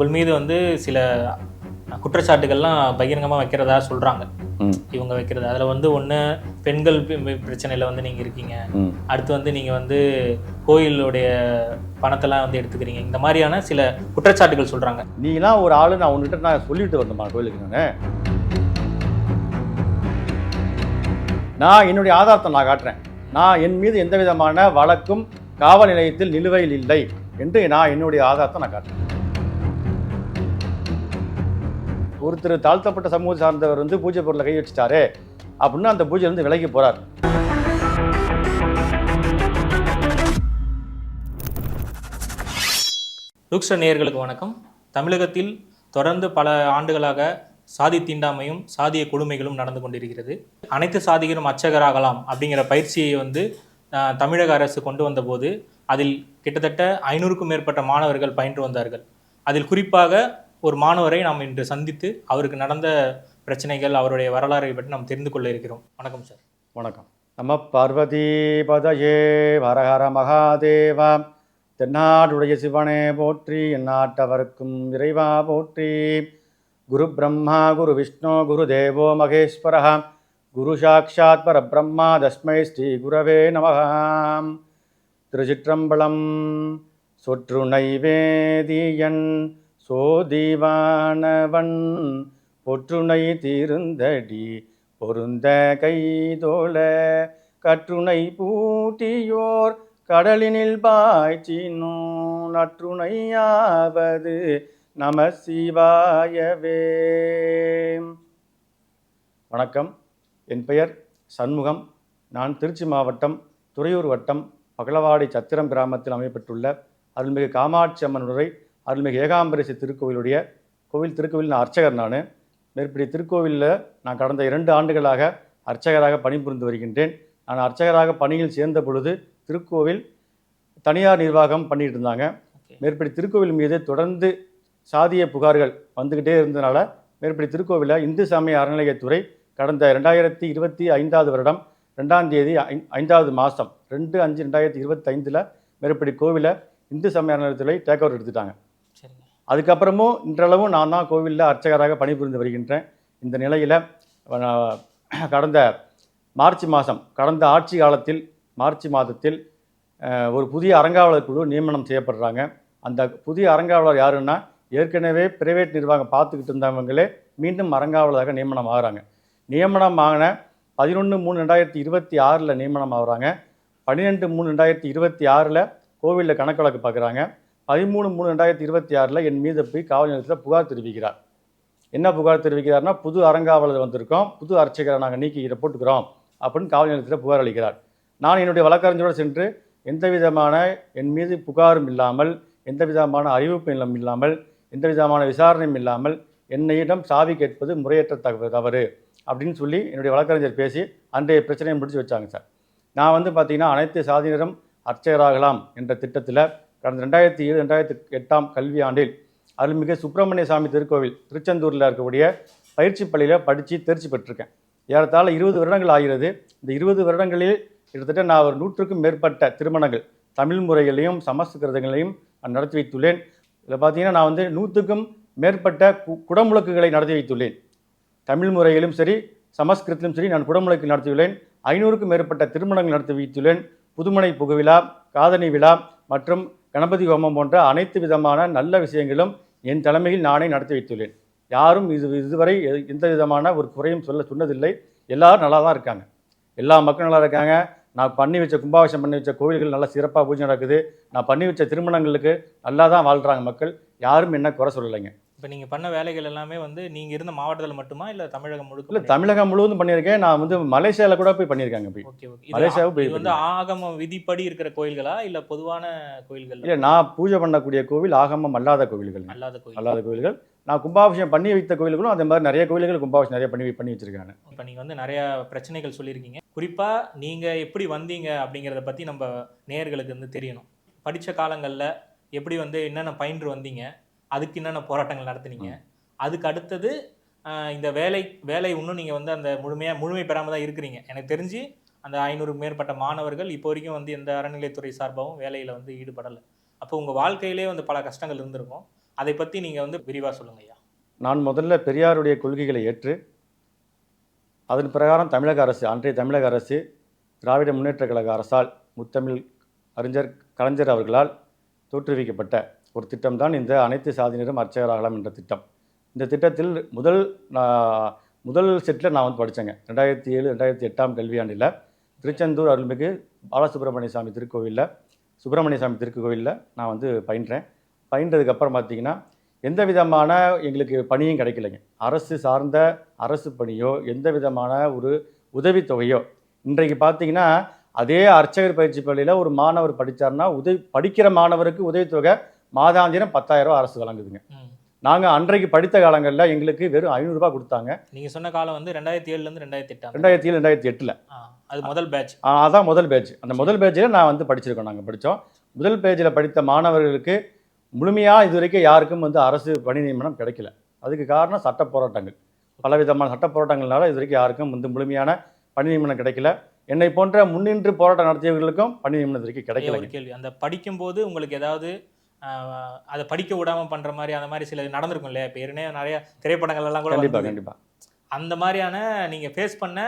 உங்கள் மீது வந்து சில குற்றச்சாட்டுகள்லாம் பகிரங்கமாக வைக்கிறதா சொல்கிறாங்க. இவங்க வைக்கிறது அதில் வந்து ஒன்று பெண்கள் பிரச்சனையில் வந்து நீங்கள் இருக்கீங்க, அடுத்து வந்து நீங்கள் வந்து கோயிலுடைய பணத்தெல்லாம் வந்து எடுத்துக்கிறீங்க, இந்த மாதிரியான சில குற்றச்சாட்டுகள் சொல்கிறாங்க. நீலாம் ஒரு ஆள், நான் உன்கிட்ட நான் சொல்லிட்டு வரணுமா கோயிலுக்கு? நான் என்னுடைய ஆதாரத்தை நான் காட்டுறேன். நான் என் மீது எந்த விதமான வழக்கும் காவல் நிலையத்தில் நிலுவையில் இல்லை என்று நான் என்னுடைய ஆதாரத்தை நான் காட்டுறேன். ஒருத்தர் தாழ்த்தப்பட்ட சமூகத்தை சார்ந்தவர் வந்து பூஜை பொருளை கை வச்சுட்டாரு அப்படின்னு அந்த பூஜை வந்து விலகி போறார். லுக்ஸ்ட நேயர்களுக்கு வணக்கம். தமிழகத்தில் தொடர்ந்து பல ஆண்டுகளாக சாதி தீண்டாமையும் சாதிய கொடுமைகளும் நடந்து கொண்டிருக்கிறது. அனைத்து சாதிகளும் அர்ச்சகராகலாம் அப்படிங்கிற பயிற்சியை வந்து தமிழக அரசு கொண்டு வந்தபோது அதில் கிட்டத்தட்ட 500க்கும் மேற்பட்ட மாணவர்கள் பயின்று வந்தார்கள். அதில் குறிப்பாக ஒரு மாணவரை நாம் இன்று சந்தித்து அவருக்கு நடந்த பிரச்சனைகள், அவருடைய வரலாறை பற்றி நாம் தெரிந்து கொள்ள இருக்கிறோம். வணக்கம் சார். வணக்கம். நம பார்வதி பதயே வரஹர மகாதேவா. தென்னாடுடைய சிவனே போற்றி, எந்நாட்டவர்க்கும் இறைவா போற்றி. குரு பிரம்மா குரு விஷ்ணு குரு தேவோ மகேஸ்வரः குரு சாட்சாத் பரபிரம்மா தஸ்மை ஸ்ரீ குரவே நமः. திருச்சிற்றம்பலம். சொற்றுணை வேதியன் சோதிவானவன் பொற்றுணை தீர்ந்தடி பொருந்த கைதோள கற்றுணை பூட்டியோர் கடலினில் பாய்ச்சினோ நற்றுணையாவது நம சிவாயவே. வணக்கம். என் பெயர் சண்முகம். நான் திருச்சி மாவட்டம் துறையூர் வட்டம் பகலவாடி சத்திரம் கிராமத்தில் அமையப்பட்டுள்ள அருள்மிகு காமாட்சி அம்மன் உரை அருள்மிகு ஏகாம்பரேசி திருக்கோவிலுடைய திருக்கோவில் நான் அர்ச்சகர். மேற்படி திருக்கோவிலில் நான் கடந்த 2 ஆண்டுகளாக அர்ச்சகராக பணிபுரிந்து வருகின்றேன். நான் அர்ச்சகராக பணியில் சேர்ந்த பொழுது திருக்கோவில் தனியார் நிர்வாகம் பண்ணிட்டு இருந்தாங்க. மேற்படி திருக்கோவில் மீது தொடர்ந்து சாதிய புகார்கள் வந்துக்கிட்டே இருந்ததுனால மேற்படி திருக்கோவிலை இந்து சமய அறநிலையத்துறை கடந்த 2025 வருடம் 2ஆம் தேதி 5வது மாதம் 2/5/2025 மேற்படி கோவிலை இந்து சமய அறநிலையத்துறை டேக் ஓவர் எடுத்துட்டாங்க. அதுக்கப்புறமும் இன்றளவும் நான் தான் கோவிலில் அர்ச்சகராக பணிபுரிந்து வருகின்றேன். இந்த நிலையில் கடந்த மார்ச் மாதம், கடந்த ஆட்சி காலத்தில் மார்ச் மாதத்தில் ஒரு புதிய அறங்காவலர் குழு நியமனம் செய்யப்படுறாங்க. அந்த புதிய அறங்காவலர் யாருன்னா, ஏற்கனவே பிரைவேட் நிர்வாகம் பார்த்துக்கிட்டு இருந்தவங்களே மீண்டும் அறங்காவலராக நியமனம் ஆகிறாங்க. நியமனம் ஆகின 11/3/2026 நியமனம் ஆகுறாங்க. 12/3/2026 கோவிலில் கணக்கு வழக்கு பார்க்குறாங்க. 13/3/2026 என் மீது போய் காவல் நிலையத்தில் புகார் தெரிவிக்கிறார். என்ன புகார் தெரிவிக்கிறார்னா, புது அறங்காவலர் வந்திருக்கோம், புது அர்ச்சகரை நாங்கள் நீக்கி போட்டுக்கிறோம் அப்படின்னு காவல் நிலையத்தில் புகார் அளிக்கிறார். நான் என்னுடைய வழக்கறிஞரோடு சென்று எந்த விதமான என் மீது புகாரும் இல்லாமல், எந்த விதமான அறிவிப்பும் இல்லாமல், எந்த விதமான விசாரணையும் இல்லாமல் என்னையிடம் சாவி கேட்பது முறையற்ற தவறு அப்படின்னு சொல்லி என்னுடைய வழக்கறிஞர் பேசி அன்றைய பிரச்சனையை முடிச்சு வச்சாங்க சார். நான் வந்து பார்த்திங்கன்னா அனைத்து சாதியினரும் அர்ச்சகராகலாம் என்ற திட்டத்தில் கடந்த 2007-2008 கல்வி ஆண்டில் அருள்மிகு சுப்பிரமணிய சாமி திருக்கோவில் திருச்செந்தூரில் இருக்கக்கூடிய பயிற்சி பள்ளியில் படித்து தேர்ச்சி பெற்றிருக்கேன். ஏறத்தாழ 20 வருடங்கள் ஆகிறது. இந்த 20 வருடங்களில் கிட்டத்தட்ட நான் ஒரு 100க்கும் மேற்பட்ட திருமணங்கள் தமிழ் முறைகளையும் சமஸ்கிருதங்களையும் நான் நடத்தி வைத்துள்ளேன். இதில் பார்த்தீங்கன்னா நான் வந்து 100க்கும் மேற்பட்ட குடமுழக்குகளை நடத்தி வைத்துள்ளேன். தமிழ் முறையிலும் சரி சமஸ்கிருதத்திலும் சரி நான் குடமுழக்கு நடத்தியுள்ளேன். 500க்கும் மேற்பட்ட திருமணங்கள் நடத்தி வைத்துள்ளேன். புதுமனை புகுவிழா, காதணி விழா மற்றும் கணபதி ஹோமம் போன்ற அனைத்து விதமான நல்ல விஷயங்களும் என் தலைமையில் நானே நடத்தி வைத்துள்ளேன். யாரும் இதுவரை எந்த விதமான ஒரு குறையும் சொன்னதில்லை. எல்லாரும் நல்லா தான் இருக்காங்க. எல்லா மக்களும் நல்லா இருக்காங்க. நான் பண்ணி வச்ச கும்பாபிஷேகம் பண்ணி வச்ச கோவில்கள் நல்லா சிறப்பாக பூஜை நடக்குது. நான் பண்ணி வச்ச திருமணங்களுக்கு நல்லா தான் வாழ்கிறாங்க மக்கள். யாரும் என்ன குறை சொல்லலைங்க. இப்போ நீங்கள் பண்ண வேலைகள் எல்லாமே வந்து நீங்கள் இருந்த மாவட்டத்தில் மட்டுமா இல்லை தமிழகம் முழுக்க? இல்லை, தமிழகம் முழுவதும் பண்ணியிருக்கேன். நான் வந்து மலேசியாவில் கூட போய் பண்ணியிருக்காங்க. போய் ஓகே ஓகே. மலேசியாவுக்கு போய் வந்து ஆகம விதிப்படி இருக்கிற கோயில்களா இல்லை பொதுவான கோயில்கள்? இல்லை, நான் பூஜை பண்ணக்கூடிய கோவில் ஆகமம் அல்லாத கோவில்கள். அல்லாத கோவில்கள். நான் கும்பாபிஷேகம் பண்ணி வைத்த கோவில்களும் அந்த மாதிரி நிறைய கோவில்கள் கும்பாபிஷேகம் நிறைய பண்ணி வச்சிருக்காங்க. இப்போ நீங்கள் வந்து நிறைய பிரச்சனைகள் சொல்லியிருக்கீங்க. குறிப்பாக நீங்கள் எப்படி வந்தீங்க அப்படிங்கிறத பற்றி நம்ம நேயர்களுக்கு வந்து தெரியணும். படித்த காலங்களில் எப்படி வந்து என்னென்ன பயின்று வந்தீங்க, அதுக்கு என்னென்ன போராட்டங்கள் நடத்துனீங்க, அதுக்கு அடுத்தது இந்த வேலை இன்னும் நீங்கள் வந்து அந்த முழுமை பெறாமல் தான் இருக்கிறீங்க. எனக்கு தெரிஞ்சு அந்த 500க்கும் மேற்பட்ட மாணவர்கள் இப்போ வரைக்கும் வந்து எந்த அறநிலையத்துறை சார்பாகவும் வேலையில் வந்து ஈடுபடலை. அப்போ உங்கள் வாழ்க்கையிலே வந்து பல கஷ்டங்கள் இருந்திருக்கும். அதை பற்றி நீங்கள் வந்து விரிவாக சொல்லுங்க ஐயா. நான் முதல்ல பெரியாருடைய கொள்கைகளை ஏற்று அதன் பிரகாரம் தமிழக அரசு, அன்றைய தமிழக அரசு திராவிட முன்னேற்றக் கழக அரசால் முத்தமிழ் அறிஞர் கலைஞர் அவர்களால் தோற்றுவிக்கப்பட்ட ஒரு திட்டம்தான் இந்த அனைத்து சாதியினரும் அர்ச்சகராகலாம் என்ற திட்டம். இந்த திட்டத்தில் முதல் செட்டில் நான் வந்து படித்தேங்க. 2007-2008 கல்வியாண்டில் திருச்செந்தூர் அருள்மிகு பாலசுப்ரமணிய சாமி திருக்கோவிலில், சுப்பிரமணிய சாமி திருக்கோவிலில் நான் வந்து பயின்றேன். பயின்றதுக்கப்புறம் பார்த்தீங்கன்னா எந்த விதமான எங்களுக்கு பணியும் கிடைக்கலைங்க. அரசு சார்ந்த அரசு பணியோ எந்த விதமான ஒரு உதவித்தொகையோ. இன்றைக்கு பார்த்தீங்கன்னா அதே அர்ச்சகர் பயிற்சி பள்ளியில் ஒரு மாணவர் படித்தார்னா படிக்கிற மாணவருக்கு உதவித்தொகை மாதாந்திரம் 10,000 ரூபா அரசு வழங்குதுங்க. நாங்கள் அன்றைக்கு படித்த காலங்களில் எங்களுக்கு வெறும் 500 ரூபா கொடுத்தாங்க. நீங்கள் சொன்ன காலம் வந்து 2007 2008. 2007-2008. அது முதல் பேட்ச். அதான் முதல் பேட்ச். அந்த முதல் பேட்சில் நான் வந்து படிச்சிருக்கோம். நாங்கள் படித்தோம். முதல் பேட்சில் படித்த மாணவர்களுக்கு முழுமையாக இதுவரைக்கும் யாருக்கும் வந்து அரசு பணி நியமனம் கிடைக்கல. அதுக்கு காரணம் சட்ட போராட்டங்கள். பலவிதமான சட்ட போராட்டங்கள்னால இதுவரைக்கும் யாருக்கும் வந்து முழுமையான பணி நியமனம் கிடைக்கல. என்னை போன்ற முன்னின்று போராட்டம் நடத்தியவர்களுக்கும் பணி நியமனம் இதுவரைக்கும் கிடைக்கல. ஒரு கேள்வி, அந்த படிக்கும்போது உங்களுக்கு ஏதாவது அதை படிக்க விடாமல் பண்ணுற மாதிரி அந்த மாதிரி சில நடந்திருக்கும் இல்லையா? இப்போ ஏற்கனவே நிறைய திரைப்படங்கள் எல்லாம் கூட கண்டிப்பாக அந்த மாதிரியான நீங்கள் ஃபேஸ் பண்ண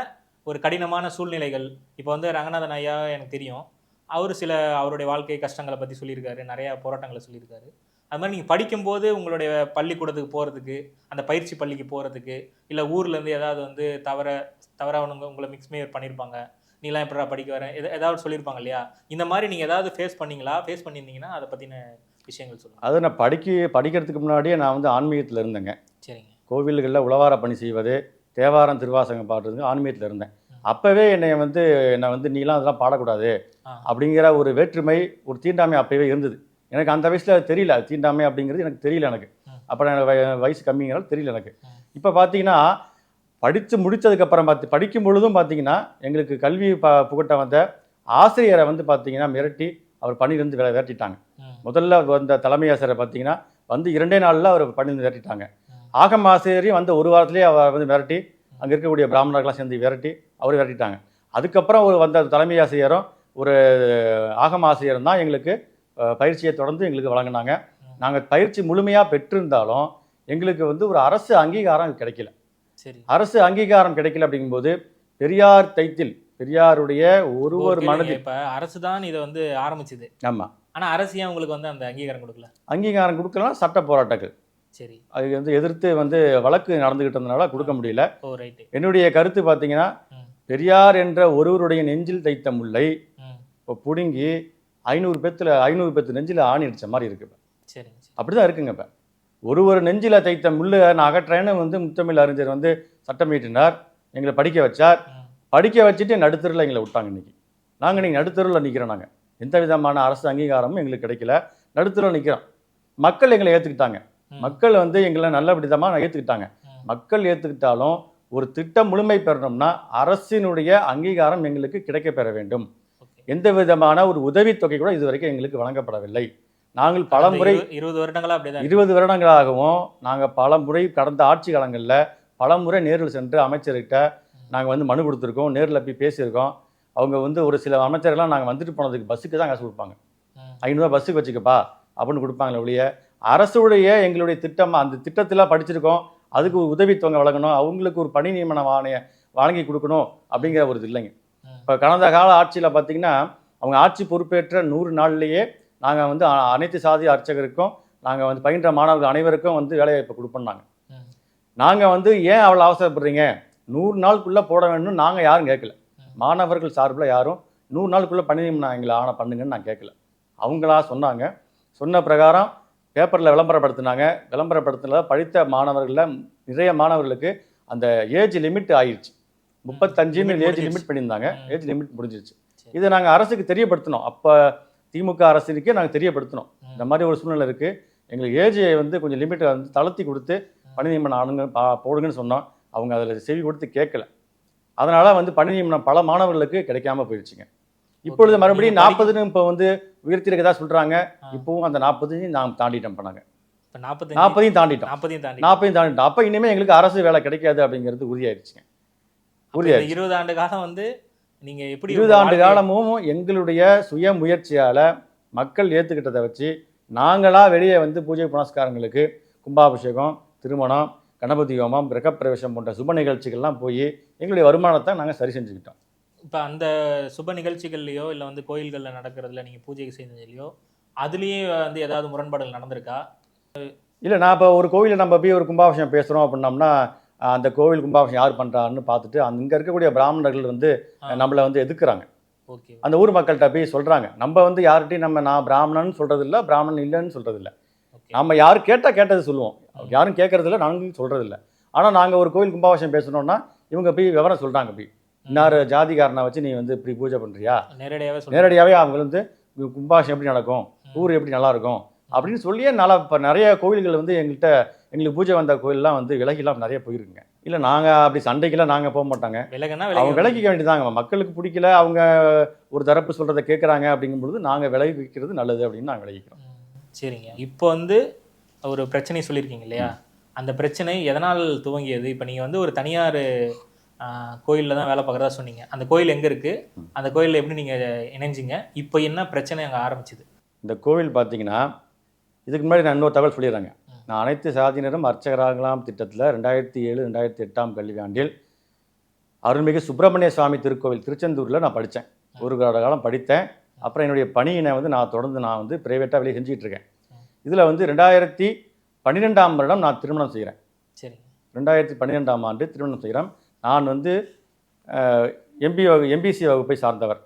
ஒரு கடினமான சூழ்நிலைகள். இப்போ வந்து ரங்கநாதன் ஐயா எனக்கு தெரியும், அவர் சில அவருடைய வாழ்க்கை கஷ்டங்களை பற்றி சொல்லியிருக்காரு, நிறையா போராட்டங்களை சொல்லியிருக்காரு. அது மாதிரி நீங்கள் படிக்கும்போது உங்களுடைய பள்ளிக்கூடத்துக்கு போகிறதுக்கு, அந்த பயிற்சி பள்ளிக்கு போகிறதுக்கு, இல்லை ஊர்லேருந்து ஏதாவது வந்து தவறாக உங்களை மிக்ஸ்மேயர் பண்ணியிருப்பாங்க, நீலாம் எப்படா படிக்க வரேன் ஏதாவது சொல்லியிருப்பாங்க இல்லையா? இந்த மாதிரி நீங்கள் ஏதாவது ஃபேஸ் பண்ணியிருந்தீங்கன்னா அதை பற்றின விஷயங்கள் சொல்லுங்கள். அது நான் படிக்கிறதுக்கு முன்னாடியே நான் வந்து ஆன்மீகத்தில் இருந்தேங்க. சரிங்க. கோவில்களில் உழவார பணி செய்வது, தேவாரம் திருவாசகம் பாடுறதுக்கு ஆன்மீகத்தில் இருந்தேன். அப்போவே என்னை வந்து நீலாம் அதெல்லாம் பாடக்கூடாது அப்படிங்கிற ஒரு வேற்றுமை, ஒரு தீண்டாமை அப்போவே இருந்தது. எனக்கு அந்த வயசில் தெரியல, தீண்டாமை அப்படிங்கிறது எனக்கு தெரியல. எனக்கு அப்போ எனக்கு வயசு கம்மிங்கிறது தெரியல எனக்கு. இப்போ பார்த்தீங்கன்னா படித்து முடித்ததுக்கப்புறம் படிக்கும் பொழுதும் பார்த்தீங்கன்னா எங்களுக்கு கல்வி புகட்ட வந்த ஆசிரியரை வந்து பார்த்தீங்கன்னா மிரட்டி அவர் பணியிலிருந்து விரட்டிட்டாங்க. முதல்ல வந்த தலைமை ஆசிரியரை பார்த்தீங்கன்னா வந்து 2 நாளில் அவர் பணியிலிருந்து விரட்டிட்டாங்க. ஆகம ஆசிரியரையும் வந்து ஒரு வாரத்திலேயே அவர் வந்து மிரட்டி, அங்கே இருக்கக்கூடிய பிராமணர்கள்லாம் சேர்ந்து அவர் விரட்டிட்டாங்க. அதுக்கப்புறம் வந்த தலைமை ஆசிரியரும் ஒரு ஆகம ஆசிரியரும் தான் எங்களுக்கு பயிற்சியை தொடர்ந்து எங்களுக்கு வழங்கினாங்க. நாங்கள் பயிற்சி முழுமையாக பெற்றிருந்தாலும் எங்களுக்கு வந்து ஒரு அரசு அங்கீகாரம் கிடைக்கல. சரி, அரசு அங்கீகாரம் கிடைக்கல. அப்படிங்கும்போது பெரியார் தைத்தில் பெரியாருடைய ஒரு மனதில் இப்போ அரசு தான் இதை வந்து ஆரம்பிச்சுது. ஆமாம். ஆனால் அரசு ஏன் உங்களுக்கு வந்து அந்த அங்கீகாரம் கொடுக்கல? அங்கீகாரம் கொடுக்கலாம், சட்ட போராட்டங்கள். சரி, அது வந்து எதிர்த்து வந்து வழக்கு நடந்துகிட்டு இருந்தனால கொடுக்க முடியல. ஓ ரைட்டு. என்னுடைய கருத்து பார்த்தீங்கன்னா பெரியார் என்ற ஒருவருடைய நெஞ்சில் தைத்த முல்லை இப்போ பிடுங்கி 500 பேத்து நெஞ்சில் ஆணி அடித்த மாதிரி இருக்கு. சரி, அப்படிதான் இருக்குங்க. இப்போ ஒரு நெஞ்சில் தைத்த முள்ளை நான் அகற்றேன்னு வந்து முத்தமிழ் அறிஞர் வந்து சட்டம் இயற்றினார், எங்களை படிக்க வச்சார். படிக்க வச்சுட்டு நடுத்தருவில் எங்களை விட்டாங்க. இன்னைக்கு நாங்கள் நடுத்தருவில் நிற்கிறோம். நாங்கள் எந்த விதமான அரசு அங்கீகாரமும் எங்களுக்கு கிடைக்கல, நடுத்தருவில் நிற்கிறோம். மக்கள் எங்களை ஏற்றுக்கிட்டாங்க. மக்கள் வந்து எங்களை நல்லபடிதமாக ஏற்றுக்கிட்டாங்க. மக்கள் ஏற்றுக்கிட்டாலும் ஒரு திட்டம் முழுமை பெறணும்னா அரசினுடைய அங்கீகாரம் எங்களுக்கு கிடைக்க பெற வேண்டும். எந்த விதமான ஒரு உதவித்தொகை கூட இதுவரைக்கும் எங்களுக்கு வழங்கப்படவில்லை. நாங்கள் பல முறை 20 வருடங்களாகவும் நாங்கள் பல முறை கடந்த ஆட்சி காலங்களில் பல முறை நேரில் சென்று அமைச்சர்கிட்ட நாங்கள் வந்து மனு கொடுத்துருக்கோம், நேரில் போய் பேசியிருக்கோம். அவங்க வந்து ஒரு சில அமைச்சர்கள்லாம் நாங்கள் வந்துட்டு போனதுக்கு பஸ்ஸுக்கு தான் காசு கொடுப்பாங்க. 500 பஸ்ஸுக்கு வச்சுக்கப்பா அப்படின்னு கொடுப்பாங்களே ஒழிய அரசுடைய எங்களுடைய திட்டம், அந்த திட்டத்தில் படிச்சிருக்கோம், அதுக்கு ஒரு உதவித்தொகை வழங்கணும், அவங்களுக்கு ஒரு பணி நியமன வழங்கி கொடுக்கணும் அப்படிங்கிற ஒரு இது இல்லைங்க. இப்போ கடந்த கால ஆட்சியில் பார்த்தீங்கன்னா அவங்க ஆட்சி பொறுப்பேற்ற 100 நாள்லேயே நாங்கள் வந்து அனைத்து சாதி அர்ச்சகருக்கும் நாங்கள் வந்து பயின்ற மாணவர்கள் அனைவருக்கும் வந்து வேலைவாய்ப்பு கொடுப்போம்னாங்க. நாங்கள் வந்து ஏன் அவ்வளோ அவசரப்படுறீங்க, 100 நாளுக்குள்ளே போட வேண்டும் நாங்கள் யாரும் கேட்கல. மாணவர்கள் சார்பில் யாரும் 100 நாளுக்குள்ளே பணி நியமனம் எங்களை பண்ணுங்கன்னு நான் கேட்கல. அவங்களா சொன்னாங்க. சொன்ன பிரகாரம் பேப்பரில் விளம்பரப்படுத்தினதில் படித்த மாணவர்களில் நிறைய மாணவர்களுக்கு அந்த ஏஜ் லிமிட் ஆயிடுச்சு. 35 ஏஜ் லிமிட் பண்ணியிருந்தாங்க. ஏஜ் லிமிட் முடிஞ்சிருச்சு. இதை நாங்கள் அரசுக்கு தெரியப்படுத்தினோம். அப்போ திமுக அரசுக்கே நாங்கள் தெரியப்படுத்தினோம், இந்த மாதிரி ஒரு சூழ்நிலை இருக்குது, எங்களுக்கு ஏஜை வந்து கொஞ்சம் லிமிட்டை வந்து தளர்த்தி கொடுத்து பணி நியமனம் ஆணுங்க போடுங்கன்னு சொன்னோம். அவங்க அதில் செவி கொடுத்து கேட்கல. அதனால் வந்து பணி நியமனம் பல மாணவர்களுக்கு கிடைக்காம போயிடுச்சுங்க. இப்பொழுது மறுபடியும் 40ன்னு இப்போ வந்து உயர்த்திருக்கதா சொல்கிறாங்க. இப்போவும் அந்த 40 நாம் தாண்டிட்டோம். இப்போ நாங்கள் 40 தாண்டிட்டோம். அப்போ இனிமேல் எங்களுக்கு அரசு வேலை கிடைக்காது அப்படிங்கிறது உறுதியாயிருச்சுங்க. 20 ஆண்டு காலம் வந்து நீங்கள் எப்படி 20 ஆண்டு காலமும் எங்களுடைய சுய முயற்சியால் மக்கள் ஏற்றுக்கிட்டதை வச்சு நாங்களாக வெளியே வந்து பூஜை புனஸ்காரங்களுக்கு கும்பாபிஷேகம், திருமணம், கணபதி ஹோமம், கிரகப்பிரவேசம் போன்ற சுப நிகழ்ச்சிகள்லாம் போய் எங்களுடைய வருமானத்தை நாங்கள் சரி செஞ்சுக்கிட்டோம். இப்போ அந்த சுப நிகழ்ச்சிகள்லையோ இல்லை வந்து கோயில்களில் நடக்கிறதுல நீங்கள் பூஜை செஞ்சதுலையோ அதுலேயே வந்து ஏதாவது முரண்பாடுகள் நடந்திருக்கா? இல்லை, நான் இப்போ ஒரு கோவிலில் நம்ம போய் ஒரு கும்பாபிஷேகம் பேசுகிறோம் அப்படின்னோம்னா அந்த கோவில் கும்பாபிஷேகம் யார் பண்ணுறான்னு பார்த்துட்டு அங்கே இருக்கக்கூடிய பிராமணர்கள் வந்து நம்மளை வந்து எதிர்க்கிறாங்க. ஓகே. அந்த ஊர் மக்கள்கிட்ட போய் சொல்கிறாங்க. நம்ம வந்து யார்கிட்டையும் நான் பிராமணன் சொல்கிறது இல்லை, பிராமணன் இல்லைன்னு சொல்கிறது இல்லை. நம்ம யாரும் கேட்டால் கேட்டது சொல்லுவோம், யாரும் கேட்கறது இல்லை, நாங்களும் சொல்கிறது இல்லை. ஆனால் நாங்கள் ஒரு கோவில் கும்பாபிஷேகம் பேசணும்னா இவங்க போய் விவரம் சொல்கிறாங்க. போய் இன்னார் ஜாதிகாரனை வச்சு நீ வந்து இப்படி பூஜை பண்ணுறியா, நேரடியாகவே அவங்க வந்து கும்பாபிஷேகம் எப்படி நடக்கும், ஊர் எப்படி நல்லாயிருக்கும் அப்படின்னு சொல்லியே இப்போ நிறைய கோவில்கள் வந்து எங்களுக்கு பூஜை வந்த கோயிலெலாம் வந்து விலகிலாம் நிறைய போயிருக்குங்க. இல்லை, நாங்கள் அப்படி சண்டைக்கெல்லாம் நாங்கள் போக மாட்டாங்க. அவங்க விலகிக்க வேண்டியதாங்க. மக்களுக்கு பிடிக்கல, அவங்க ஒரு தரப்பு சொல்கிறத கேட்குறாங்க அப்படிங்கும்பொழுது நாங்கள் விலகி வைக்கிறது நல்லது அப்படின்னு நாங்கள் விலகிக்கிறோம். சரிங்க. இப்போ வந்து ஒரு பிரச்சனை சொல்லியிருக்கீங்க இல்லையா, அந்த பிரச்சனை எதனால் துவங்கியது? இப்போ நீங்கள் வந்து ஒரு தனியார் கோயிலில் தான் வேலை பார்க்குறதா சொன்னீங்க. அந்த கோயில் எங்கே இருக்குது, அந்த கோயிலில் எப்படி நீங்கள் இணைஞ்சிங்க, இப்போ என்ன பிரச்சனை அங்கே ஆரம்பிச்சுது? இந்த கோவில் பார்த்தீங்கன்னா, இதுக்கு முன்னாடி நான் இன்னொரு தகவல் சொல்லிடுறேங்க. நான் அனைத்து சாதியினரும் அர்ச்சகராகலாம் திட்டத்தில் 2007-2008 கல்வியாண்டில் அருள்மிகு சுப்பிரமணிய சுவாமி திருக்கோவில் திருச்செந்தூரில் நான் படித்தேன். ஒரு காலம் படித்தேன். அப்புறம் என்னுடைய பணியினை வந்து நான் தொடர்ந்து ப்ரைவேட்டாக வெளியே செஞ்சுக்கிட்டு இருக்கேன். இதில் வந்து 2012ஆம் வருடம் நான் திருமணம் செய்கிறேன். சரி. 2012ஆம் ஆண்டு திருமணம் செய்கிறேன். நான் வந்து எம்பிசி வகுப்பை சார்ந்தவர்.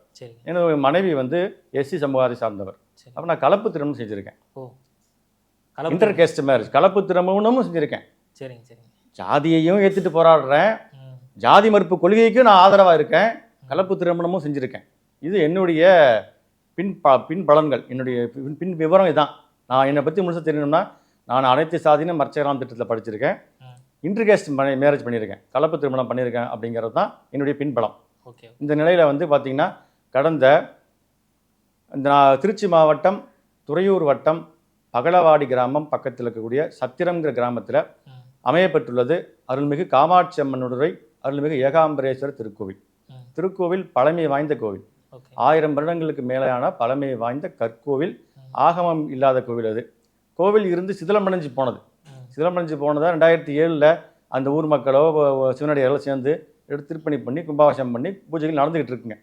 எனது மனைவி வந்து எஸ்சி சமூகத்தை சார்ந்தவர். அப்போ நான் கலப்பு திருமணம் செஞ்சுருக்கேன். இன்டர் கேஸ்ட் மேரேஜ், கலப்பு திருமணமும் செஞ்சுருக்கேன். சரிங்க சரிங்க. ஜாதியையும் ஏற்றுட்டு போராடுறேன், ஜாதி மறுப்பு கொள்கைக்கும் நான் ஆதரவாக இருக்கேன், கலப்பு திருமணமும் செஞ்சுருக்கேன். இது என்னுடைய பின் பலன்கள், என்னுடைய பின் விவரம் இதுதான். நான் என்னை பற்றி முழுசாக தெரியணும்னா, நான் அனைத்து சாதியினும் அர்ச்சகராம் திட்டத்தில் படிச்சிருக்கேன், இன்டர் கேஸ்ட் மேரேஜ் பண்ணியிருக்கேன், கலப்பு திருமணம் பண்ணியிருக்கேன் அப்படிங்கிறது தான் என்னுடைய பின்பலம். ஓகே. இந்த நிலையில் வந்து பார்த்திங்கன்னா, கடந்த திருச்சி மாவட்டம் துறையூர் வட்டம் பகலவாடி கிராமம் பக்கத்தில் இருக்கக்கூடிய சத்திரம்ங்கிற கிராமத்தில் அமையப்பட்டுள்ளது அருள்மிகு காமாட்சி அம்மனுடைய அருள்மிகு ஏகாம்பரேஸ்வரர் திருக்கோவில். திருக்கோவில் பழமை வாய்ந்த கோவில், 1000 வருடங்களுக்கு மேலான பழமை வாய்ந்த கற்கோவில், ஆகமம் இல்லாத கோவில். அது கோவில் இருந்து சிதிலமடைஞ்சு போனது. சிதிலமடைஞ்சு போனதை 2007 அந்த ஊர் மக்களோ சிவனடியார்களோ சேர்ந்து எடுத்து திருப்பணி பண்ணி கும்பாபிஷேகம் பண்ணி பூஜைகள் நடந்துக்கிட்டு இருக்குங்க.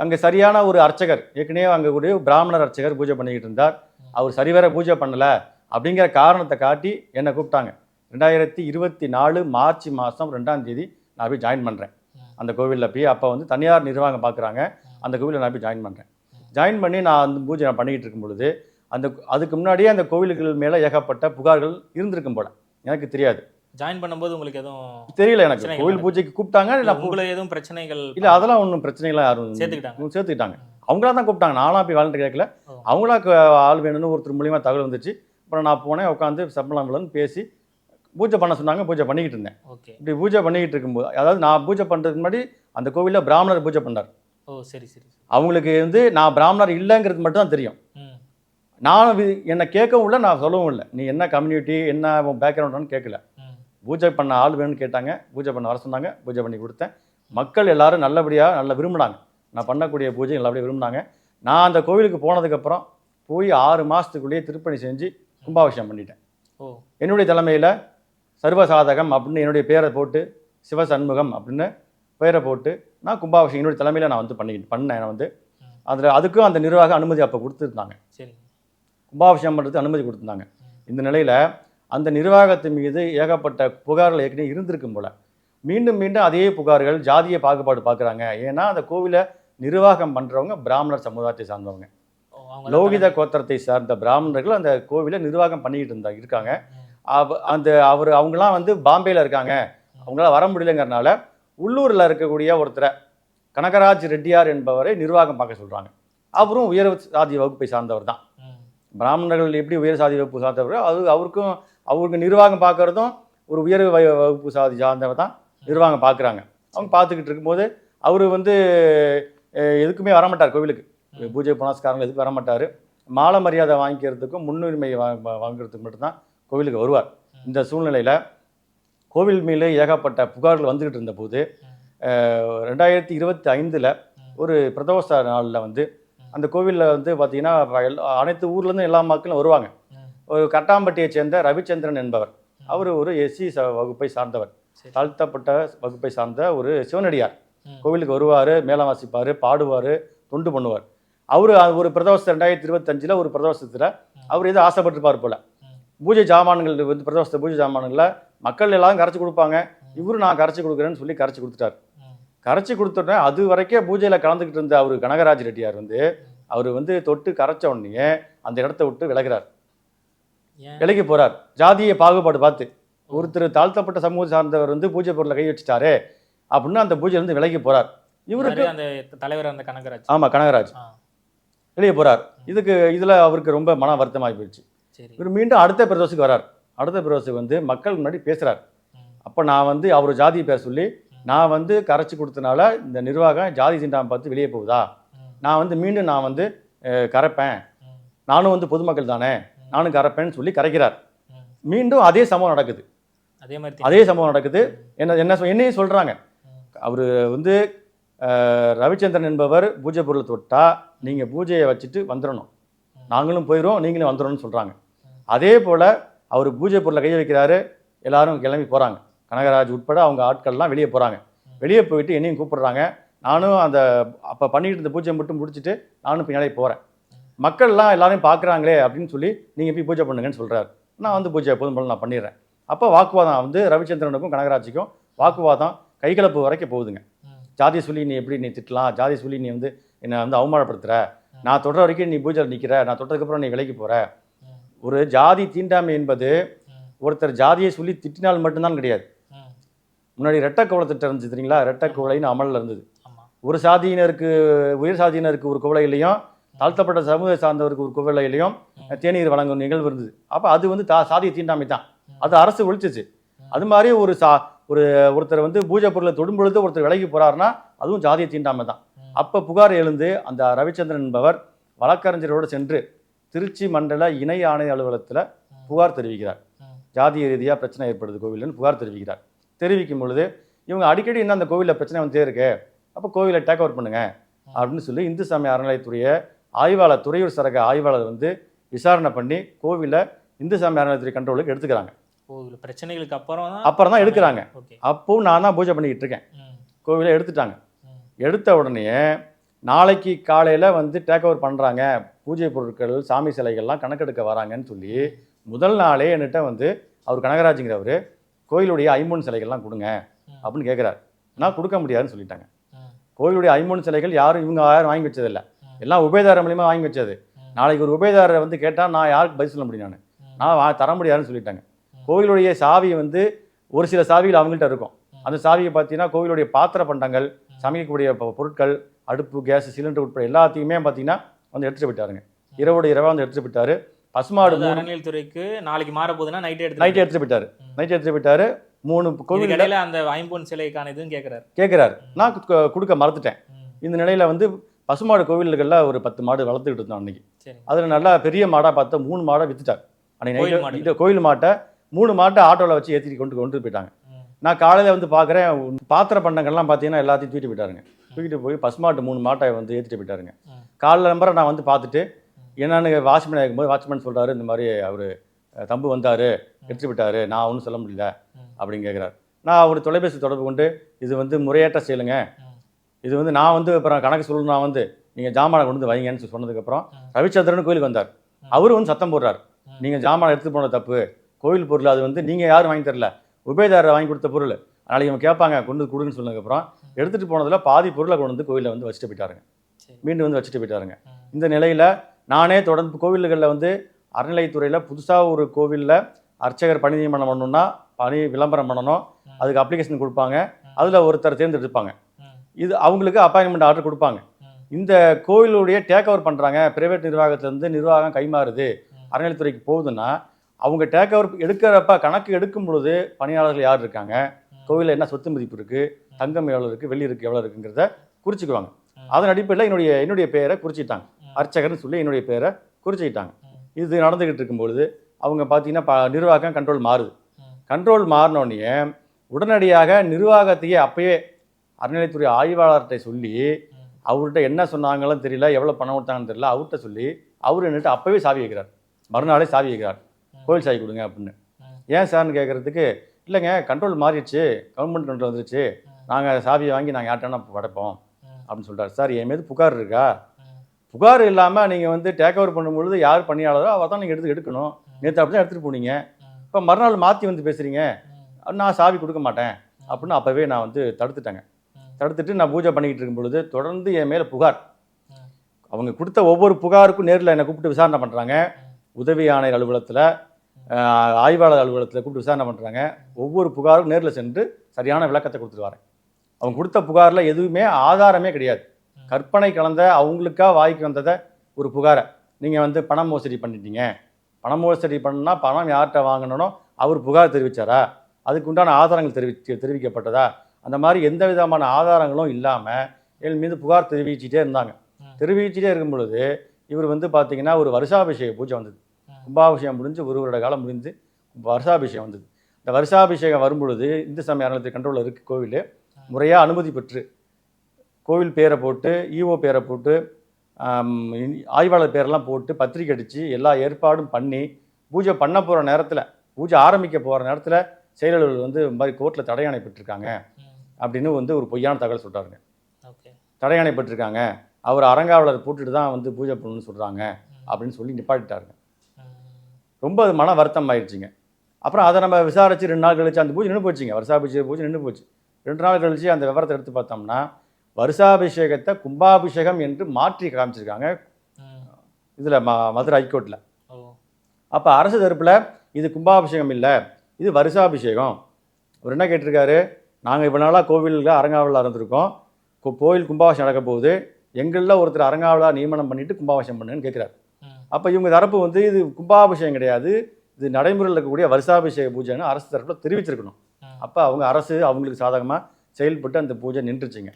அங்கே சரியான ஒரு அர்ச்சகர், ஏற்கனவே அங்கே கூடிய பிராமணர் அர்ச்சகர் பூஜை பண்ணிக்கிட்டு இருந்தார். அவர் சரிவர பூஜை பண்ணலை அப்படிங்கிற காரணத்தை காட்டி என்னை கூப்பிட்டாங்க. 2024 மார்ச் மாதம் 2ஆம் தேதி நான் போய் ஜாயின் பண்ணுறேன் அந்த கோவிலில் போய். அப்போ வந்து தனியார் நிர்வாகம் பார்க்குறாங்க, அந்த கோவிலில் நான் போய் ஜாயின் பண்ணுறேன். ஜாயின் பண்ணி நான் அந்த பூஜை பண்ணிக்கிட்டு இருக்கும் பொழுது அதுக்கு முன்னாடியே அந்த கோவில்கள் மேலே ஏகப்பட்ட புகார்கள் இருந்திருக்கும் போல, எனக்கு தெரியாது. ஜாயின் பண்ணும்போது உங்களுக்கு எதுவும் தெரியல. எனக்கு கோவில் பூஜைக்கு கூப்பிட்டாங்க, உங்களுக்கு எதுவும் பிரச்சனைகள் இல்லை, அதெல்லாம் ஒன்றும் பிரச்சனைகள்லாம் யாரும் சேர்த்துக்கிட்டாங்க. அவங்களா தான் கூப்பிட்டாங்க, நானாக போய் வாலண்டரி கேட்கல. அவங்களா ஆள் வேணும்னு ஒருத்தர் மூலியமாக தகவல் வந்துச்சு. அப்புறம் நான் போனேன், உட்காந்து சம்பளம் பேசி பூஜை பண்ண சொன்னாங்க. பூஜை பண்ணிக்கிட்டு இருந்தேன். இப்படி பூஜை பண்ணிக்கிட்டு இருக்கும்போது, அதாவது நான் பூஜை பண்ணுறதுக்கு முன்னாடி அந்த கோவிலில் பிராமணர் பூஜை பண்ணார். ஓ சரி சரி. அவங்களுக்கு வந்து நான் பிராமணர் இல்லைங்கிறது மட்டும் தான் தெரியும். நானும் என்னை கேட்கவும் இல்லை, நான் சொல்லவும் இல்லை. நீ என்ன கம்யூனிட்டி, என்ன பேக்ரவுண்டானு கேட்கல. பூஜை பண்ண ஆள் வேணும்னு கேட்டாங்க, பூஜை பண்ண வர சொன்னாங்க, பூஜை பண்ணி கொடுத்தேன். மக்கள் எல்லாரும் நல்லபடியாக நல்லா விரும்பினாங்க, நான் பண்ணக்கூடிய பூஜை நல்லபடியாக விரும்பினாங்க. நான் அந்த கோவிலுக்கு போனதுக்கப்புறம் போய் 6 மாதத்துக்குள்ளேயே திருப்பணி செஞ்சு கும்பாபிஷேகம் பண்ணிட்டேன். என்னுடைய தலைமையில் சர்வசாதகம் அப்படின்னு என்னுடைய பேரை போட்டு, சிவசண்முகம் அப்படின்னு பேரை போட்டு நான் கும்பாபிஷேகம் என்னுடைய தலைமையில் நான் வந்து பண்ணேன். நான் வந்து அதுக்கும் அந்த நிர்வாக அனுமதி அப்போ கொடுத்துருந்தாங்க. சரி, கும்பாபிஷேகம் பண்ணுறதுக்கு அனுமதி கொடுத்துருந்தாங்க. இந்த நிலையில் அந்த நிர்வாகத்தின் மீது ஏகப்பட்ட புகார்கள் ஏற்கனவே இருந்திருக்கும் போல. மீண்டும் மீண்டும் அதே புகார்கள், ஜாதிய பாகுபாடு பார்க்குறாங்க. ஏன்னா அந்த கோவிலை நிர்வாகம் பண்ணுறவங்க பிராமணர் சமுதாயத்தை சார்ந்தவங்க, லோகித கோத்திரத்தை சார்ந்த பிராமணர்கள் அந்த கோவிலை நிர்வாகம் பண்ணிக்கிட்டு இருக்காங்க. அவங்களாம் வந்து பாம்பேயில் இருக்காங்க, அவங்களால வர முடியலைங்கிறனால உள்ளூரில் இருக்கக்கூடிய ஒருத்தரை கனகராஜ் ரெட்டியார் என்பவரை நிர்வாகம் பார்க்க சொல்கிறாங்க. அவரும் உயர் சாதி வகுப்பை சார்ந்தவர் தான். பிராமணர்கள் எப்படி உயர் சாதி வகுப்பு சார்ந்தவர், அவருக்கு நிர்வாகம் பார்க்குறதும் ஒரு உயர் வகுப்பு சாதி சார்ந்தவர் தான் நிர்வாகம் பார்க்குறாங்க. அவங்க பார்த்துக்கிட்டு இருக்கும்போது அவர் வந்து எதுக்குமே வரமாட்டார் கோவிலுக்கு. பூஜை புனஸ்காரங்கள் எதுக்கு வரமாட்டார். மாலை மரியாதை வாங்கிக்கிறதுக்கும் முன்னுரிமை வாங்குறதுக்கு மட்டும்தான் கோவிலுக்கு வருவார். இந்த சூழ்நிலையில் கோவில் மேலே ஏகப்பட்ட புகார்கள் வந்துக்கிட்டு இருந்தபோது 2025 ஒரு பிரதோஷ நாளில் வந்து அந்த கோவிலில் வந்து பார்த்தீங்கன்னா அனைத்து ஊர்லேருந்து எல்லா மக்களும் வருவாங்க. ம். ஒரு கட்டாம்பட்டியைச் சேர்ந்த ரவிச்சந்திரன் என்பவர், அவர் ஒரு எஸ்சி வகுப்பை சார்ந்தவர், சரி. தாழ்த்தப்பட்ட வகுப்பை சார்ந்த ஒரு சிவனடியார். ம். கோவிலுக்கு வருவார், மேளம் வாசிப்பார், பாடுவார், தொண்டு பண்ணுவார். அவர் ஒரு பிரதோஷம் 2025 ஒரு பிரதோஷத்தில் அவர் ஏதோ ஆசைப்பட்டிருப்பார் போல. பூஜை ஜாமான்கள் வந்து பிரதோஷ பூஜை ஜாமான்களில் மக்கள் எல்லாரும் கரைச்சி கொடுப்பாங்க. இவரு நான் கரைச்சி கொடுக்குறேன்னு சொல்லி கரைச்சி கொடுத்துட்டார். கரைச்சி கொடுத்துட்டேன். அது வரைக்கும் பூஜையில் கலந்துக்கிட்டு இருந்த அவர் கனகராஜ் ரெட்டியார் வந்து அவர் வந்து தொட்டு கரைச்ச உடனே அந்த இடத்த விட்டு விலகிறார், விலகி போறார். ஜாதிய பாகுபாடு பார்த்து ஒருத்தர் தாழ்த்தப்பட்ட சமூகம் சார்ந்தவர் வந்து பூஜை பொருளை கை வச்சுட்டாரு அப்படின்னு அந்த பூஜையிலிருந்து விலகி போறார். இவருக்கு அந்த தலைவர் அந்த கனகராஜ். ஆமா, கனகராஜ் வெளியே போறார். இதுல அவருக்கு ரொம்ப மன வருத்தமாகி போயிடுச்சு. இவர் மீண்டும் அடுத்த பிரதோஷத்துக்கு வரார். அடுத்த பிரதோஷத்துக்கு வந்து மக்கள் முன்னாடி பேசுறார். அப்ப நான் வந்து அவர் ஜாதி பேர் சொல்லி நான் வந்து கரைச்சி கொடுத்தனால இந்த நிர்வாகம் ஜாதி தீண்டாமை பார்த்து வெளியே போகுதா, நான் வந்து மீண்டும் நான் வந்து கரைப்பேன், நானும் வந்து பொதுமக்கள் தானே, நானும் கரைப்பேன்னு சொல்லி கரைக்கிறார். மீண்டும் அதே சம்பவம் நடக்குது. அதே சம்பவம் நடக்குது. என்னையும் சொல்றாங்க, அவர் வந்து ரவிச்சந்திரன் என்பவர் பூஜை பொருளை தொட்டா நீங்க பூஜையை வச்சுட்டு வந்துடணும், நாங்களும் போயிடுவோம், நீங்களும் வந்துடணும்னு சொல்றாங்க. அதே போல அவர் பூஜை பொருளை கை வைக்கிறாரு, எல்லாரும் கிளம்பி போறாங்க. கனகராஜ் உட்பட அவங்க ஆட்கள்லாம் வெளியே போகிறாங்க. வெளியே போயிட்டு என்னையும் கூப்பிடுறாங்க. நானும் அந்த அப்போ பண்ணிட்டு இருந்த பூஜை மட்டும் முடிச்சுட்டு நானும் பின்னாடி போகிறேன். மக்கள்லாம் எல்லாரையும் பார்க்குறாங்களே அப்படின்னு சொல்லி நீங்கள் போய் பூஜை பண்ணுங்கன்னு சொல்கிறார். நான் வந்து பூஜை எப்போதும் போல நான் பண்ணிடுறேன். அப்போ வாக்குவாதம் வந்து ரவிச்சந்திரனுக்கும் கனகராஜுக்கும் வாக்குவாதம் கைகலப்பு வரைக்கும் போகுதுங்க. ஜாதி சொல்லி நீ எப்படி நீ திட்டலாம், ஜாதி சொல்லி நீ வந்து என்னை வந்து அவமானப்படுத்துகிற, நான் தொடுற வரைக்கும் நீ பூஜை நிற்கிற, நான் தொட்டதுக்கப்புறம் நீ விலைக்கு போகிற. ஒரு ஜாதி தீண்டாமை என்பது ஒருத்தர் ஜாதியை சொல்லி திட்டினால் மட்டும்தான் கிடையாது. முன்னாடி ரெட்டக்கோளை திட்டம் இருந்துச்சு தெரியுங்களா, ரெட்டக்கோளைன்னு அமலில் இருந்தது. ஒரு சாதியினருக்கு உயர் சாதியினருக்கு ஒரு குவளையிலையும் தாழ்த்தப்பட்ட சமூக சார்ந்தவருக்கு ஒரு குவளையிலையும் தேநீர் வழங்கும் நிகழ்வு இருந்தது. அப்போ அது வந்து சாதிய தீண்டாமை தான், அது அரசு ஒழிச்சிச்சு. அது மாதிரி ஒருத்தர் வந்து பூஜை பொருளை தொடும் பொழுது ஒருத்தர் விலகி போறாருன்னா அதுவும் ஜாதிய தீண்டாமை தான். அப்போ புகார் எழுந்து அந்த ரவிச்சந்திரன் என்பவர் வழக்கறிஞரோடு சென்று திருச்சி மண்டல இணை ஆணைய அலுவலகத்தில் புகார் தெரிவிக்கிறார். ஜாதிய ரீதியாக பிரச்சனை ஏற்படுது கோவில்னு புகார் தெரிவிக்கிறார். தெரிவிக்கும் பொழுது இவங்க அடிக்கடி என்ன அந்த கோவிலில் பிரச்சனை வந்துட்டே இருக்கு, அப்போ கோவிலை டேக் ஓவர் பண்ணுங்க அப்படின்னு சொல்லி இந்து சமய அறநிலையத்துடைய ஆய்வாளர், துறையூர் சரக ஆய்வாளர் வந்து விசாரணை பண்ணி கோவிலை இந்து சமய அறநிலையத்துறை கண்ட்ரோலுக்கு எடுத்துக்கிறாங்க. பிரச்சனைகளுக்கு அப்புறம் தான் எடுக்கிறாங்க. அப்போ நான் தான் பூஜை பண்ணிக்கிட்டு இருக்கேன். கோவிலை எடுத்துட்டாங்க. எடுத்த உடனே நாளைக்கு காலையில் வந்து டேக் ஓவர் பண்ணுறாங்க, பூஜை பொருட்கள் சாமி சிலைகள்லாம் கணக்கெடுக்க வராங்கன்னு சொல்லி முதல் நாளே என்கிட்ட வந்து அவர் கனகராஜுங்கிறவர் கோயிலுடைய 50 சிலைகள்லாம் கொடுங்க அப்படின்னு கேட்குறாரு. நான் கொடுக்க முடியாதுன்னு சொல்லிட்டாங்க. கோயிலுடைய 50 சிலைகள் இவங்க யாரும் வாங்கி வச்சதில்லை, எல்லாம் உபயதாரர் மூலியமாக வாங்கி வச்சது. நாளைக்கு ஒரு உபயதாரரை வந்து கேட்டால் நான் யாருக்கு பதில் சொல்ல முடியும், நான் தர முடியாதுன்னு சொல்லிட்டாங்க. கோயிலுடைய சாவி வந்து ஒரு சில சாவிகள் அவங்கள்ட்ட இருக்கும். அந்த சாவியை பார்த்தீங்கன்னா கோயிலுடைய பாத்திர பண்டங்கள், சமைக்கக்கூடிய பொருட்கள், அடுப்பு, கேஸ், சிலிண்டர் உட்பட எல்லாத்தையுமே பார்த்தீங்கன்னா வந்து எடுத்துட்டு போயிட்டாருங்க. இரவோட இரவா வந்து எடுத்துட்டு போயிட்டாரு. பசுமாடு அறநிலையத்துறைக்கு நாளைக்கு மாற போகுதுன்னா நைட்டே எடுத்துட்டு போயிட்டாரு. நைட் எடுத்துட்டு போயிட்டாரு. 3 கோவில் இடையில அந்த 50 சிலைக்கான இதுவும் கேட்குறாரு. நான் கொடுக்க மறந்துட்டேன். இந்த நிலையில வந்து பசுமாடு கோவில்களில் ஒரு 10 மாடு வளர்த்துக்கிட்டு இருந்தோம் அன்னைக்கு. அதில் நல்லா பெரிய மாடாக பார்த்தா 3 மாடை வித்துட்டார். அன்னைக்கு கோயில் மாட்டை 3 மாட்டை ஆட்டோவில் வச்சு ஏற்றிட்டு கொண்டு போயிட்டாங்க. நான் காலையில் வந்து பார்க்குறேன், பாத்திர பண்டங்கள்லாம் பார்த்தீங்கன்னா எல்லாத்தையும் தூக்கிட்டு போயிட்டாருங்க. தூக்கிட்டு போய் பசுமாட்டு 3 மாட்டை வந்து ஏற்றிட்டு போயிட்டாருங்க. காலைல நம்பரை நான் வந்து பார்த்துட்டு என்னன்னு வாட்ச்மேன் இருக்கும்போது வாட்ச்மேன் சொல்கிறாரு, இந்த மாதிரி அவர் தம்பு வந்தார், எடுத்துட்டு போயிட்டாரு, நான் ஒன்றும் சொல்ல முடியல அப்படின்னு கேட்குறாரு. நான் அவர் தொலைபேசி தொடர்பு கொண்டு இது வந்து முறையற்ற செயலுங்க, இது வந்து நான் வந்து அப்புறம் கணக்கு சொல்லணும், நான் வந்து நீங்கள் ஜாமானை கொண்டு வந்து வைங்கன்னு சொன்னதுக்கப்புறம் ரவிச்சந்திரன் கோயிலுக்கு வந்தார். அவரும் வந்து சத்தம் போடுறார், நீங்கள் ஜாமானை எடுத்துகிட்டு போன தப்பு, கோயில் பொருள் அது வந்து நீங்கள் யாரும் வாங்கி தரல, உபயதாரரை வாங்கி கொடுத்த பொருள், நாளைக்கு இவங்க கேட்பாங்க கொண்டு கொடுன்னு சொன்னதுக்கப்புறம் எடுத்துகிட்டு போனதில் பாதி பொருளை கொண்டு வந்து கோயிலில் வந்து வச்சுட்டு போயிட்டாருங்க. மீண்டும் வந்து வச்சுட்டு போயிட்டாருங்க. இந்த நிலையில் நானே தொடர்ந்து கோவில்களில் வந்து அறநிலையத்துறையில் புதுசாக ஒரு கோவிலில் அர்ச்சகர் பணி நியமனம் பண்ணணும்னா பணி விளம்பரம் பண்ணணும், அதுக்கு அப்ளிகேஷன் கொடுப்பாங்க, அதில் ஒருத்தர் தேர்ந்தெடுப்பாங்க, இது அவங்களுக்கு அப்பாயின்மெண்ட் ஆர்டர் கொடுப்பாங்க. இந்த கோவிலுடைய டேக் ஓவர் பண்ணுறாங்க, பிரைவேட் நிர்வாகத்திலேருந்து நிர்வாகம் கைமாறுது அறநிலையத்துறைக்கு போகுதுன்னா அவங்க டேக் ஓவர் எடுக்கிறப்ப கணக்கு எடுக்கும் பொழுது பணியாளர்கள் யார் இருக்காங்க, கோவிலில் என்ன சொத்து மதிப்பு இருக்குது, தங்கம் எவ்வளோ இருக்குது, வெள்ளி இருக்குது எவ்வளோ இருக்குங்கிறத குறிச்சிக்குவாங்க. அதன் அடிப்படையில் என்னுடைய பேரை குறிச்சிட்டாங்க, அர்ச்சகர்னு சொல்லி என்னுடைய பேரை குறிச்சிக்கிட்டாங்க. இது நடந்துக்கிட்டு இருக்கும்பொழுது அவங்க பார்த்தீங்கன்னா நிர்வாகம் கண்ட்ரோல் மாறுது. கண்ட்ரோல் மாறினோடனே உடனடியாக நிர்வாகத்தையே அப்பயே அறநிலையத்துறை ஆய்வாளர்கிட்ட சொல்லி அவர்கிட்ட என்ன சொன்னாங்களும் தெரியல, எவ்வளோ பணம் கொடுத்தாங்கன்னு தெரியல. அவர்கிட்ட சொல்லி அவர் என்னட்டு அப்போவே சாவி வைக்கிறார். மறுநாளே சாவி வைக்கிறார், கோவில் சாவி கொடுங்க அப்படின்னு. ஏன் சார்னு கேட்குறதுக்கு, இல்லைங்க கண்ட்ரோல் மாறிடுச்சு, கவர்மெண்ட் கண்ட்ரோல் வந்துருச்சு, நாங்கள் சாவியை வாங்கி நாங்கள் யார்ட்டா படைப்போம் அப்படின்னு சொல்கிறார். சார் என் மீது புகார் இருக்கா? புகார் இல்லாமல் நீங்கள் வந்து டேக் ஓவர் பண்ணும்பொழுது யார் பணியாளரோ அவர் தான் நீங்கள் எடுக்கணும். நேற்று அப்படி தான் எடுத்துகிட்டு போனீங்க, இப்போ மறுநாள் மாற்றி வந்து பேசுகிறீங்க, நான் சாவி கொடுக்க மாட்டேன் அப்படின்னு அப்போவே நான் வந்து தடுத்துட்டேங்க. தடுத்துட்டு நான் பூஜை பண்ணிக்கிட்டு இருக்கும் பொழுது தொடர்ந்து என் மேலே புகார். அவங்க கொடுத்த ஒவ்வொரு புகாருக்கும் நேரில் என்னை கூப்பிட்டு விசாரணை பண்ணுறாங்க. உதவி ஆணையர் அலுவலகத்தில், ஆய்வாளர் அலுவலகத்தில் கூப்பிட்டு விசாரணை பண்ணுறாங்க. ஒவ்வொரு புகாருக்கும் நேரில் சென்று சரியான விளக்கத்தை கொடுத்துட்டு வரேன். அவங்க கொடுத்த புகாரில் எதுவுமே ஆதாரமே கிடையாது. கற்பனை கலந்த அவங்களுக்கா வாய்க்கு வந்ததை ஒரு புகாரை நீங்கள் வந்து பணம் மோசடி பண்ணிட்டீங்க, பணம் மோசடி பண்ணால் பணம் யார்கிட்ட வாங்கணும் அவர் புகார் தெரிவித்தாரா, அதுக்கு உண்டான ஆதாரங்கள் தெரிவிக்கப்பட்டதா, அந்த மாதிரி எந்த விதமான ஆதாரங்களும் இல்லாமல் என் மீது புகார் தெரிவிச்சுட்டே இருந்தாங்க. தெரிவிச்சுட்டே இருக்கும் பொழுது இவர் வந்து பார்த்தீங்கன்னா ஒரு வருஷாபிஷேக பூஜை வந்தது. கும்பாபிஷேகம் முடிஞ்சு ஒரு வருட காலம் முடிந்து வருஷாபிஷேகம் வந்தது. இந்த வருஷாபிஷேகம் வரும்பொழுது இந்து சமய அறநிலையத்துறை கண்ட்ரோலில் இருக்குது கோவில். முறையாக அனுமதி பெற்று கோவில் பேரை போட்டு, ஈஓ பேரை போட்டு, ஆய்வாளர் பேரெல்லாம் போட்டு பத்திரிக்கை அடித்து எல்லா ஏற்பாடும் பண்ணி பூஜை பண்ண போகிற நேரத்தில், பூஜை ஆரம்பிக்க போகிற நேரத்தில் செயலாளர்கள் வந்து இந்த மாதிரி கோர்ட்டில் தடையாணை பெற்றிருக்காங்க அப்படின்னு வந்து ஒரு பொய்யான தகவல் சொல்கிறாருங்க. தடையாணை பெற்றிருக்காங்க, அவர் அறங்காவலர் போட்டுட்டு தான் வந்து பூஜை பண்ணணும்னு சொல்கிறாங்க அப்படின்னு சொல்லி நிப்பாட்டிட்டாருங்க. ரொம்ப அது மன வருத்தம் ஆயிடுச்சுங்க. அப்புறம் அதை நம்ம விசாரித்து 2 நாள் கழிச்சு அந்த பூஜை நின்று போச்சுங்க. வருஷாபிஷேக பூஜை நின்று போச்சு. 2 நாள் கழிச்சு அந்த விவரத்தை எடுத்து பார்த்தோம்னா வருஷாபிஷேகத்தை கும்பாபிஷேகம் என்று மாற்றி காமிச்சிருக்காங்க இதில் மதுரை ஹைகோர்ட்டில். அப்போ அரசு தரப்பில் இது கும்பாபிஷேகம் இல்லை, இது வருஷாபிஷேகம். அவர் என்ன கேட்டிருக்காரு, நாங்கள் இவ்வளோ நாளாக கோவிலில் அறங்காவலாக இருந்திருக்கோம், கோவில் கும்பாபிஷேகம் நடக்க போகுது, எங்களில் ஒருத்தர் அறங்காவலாக நியமனம் பண்ணிவிட்டு கும்பாபிஷேகம் பண்ணுன்னு கேட்குறாரு. அப்போ இவங்க தரப்பு வந்து இது கும்பாபிஷேகம் கிடையாது, இது நடைமுறையில் இருக்கக்கூடிய வருஷாபிஷேக பூஜைன்னு அரசு தரப்பில் தெரிவிச்சிருக்கணும். அப்போ அவங்க அரசு அவங்களுக்கு சாதகமாக செயல்பட்டு அந்த பூஜை நின்றுச்சுங்க.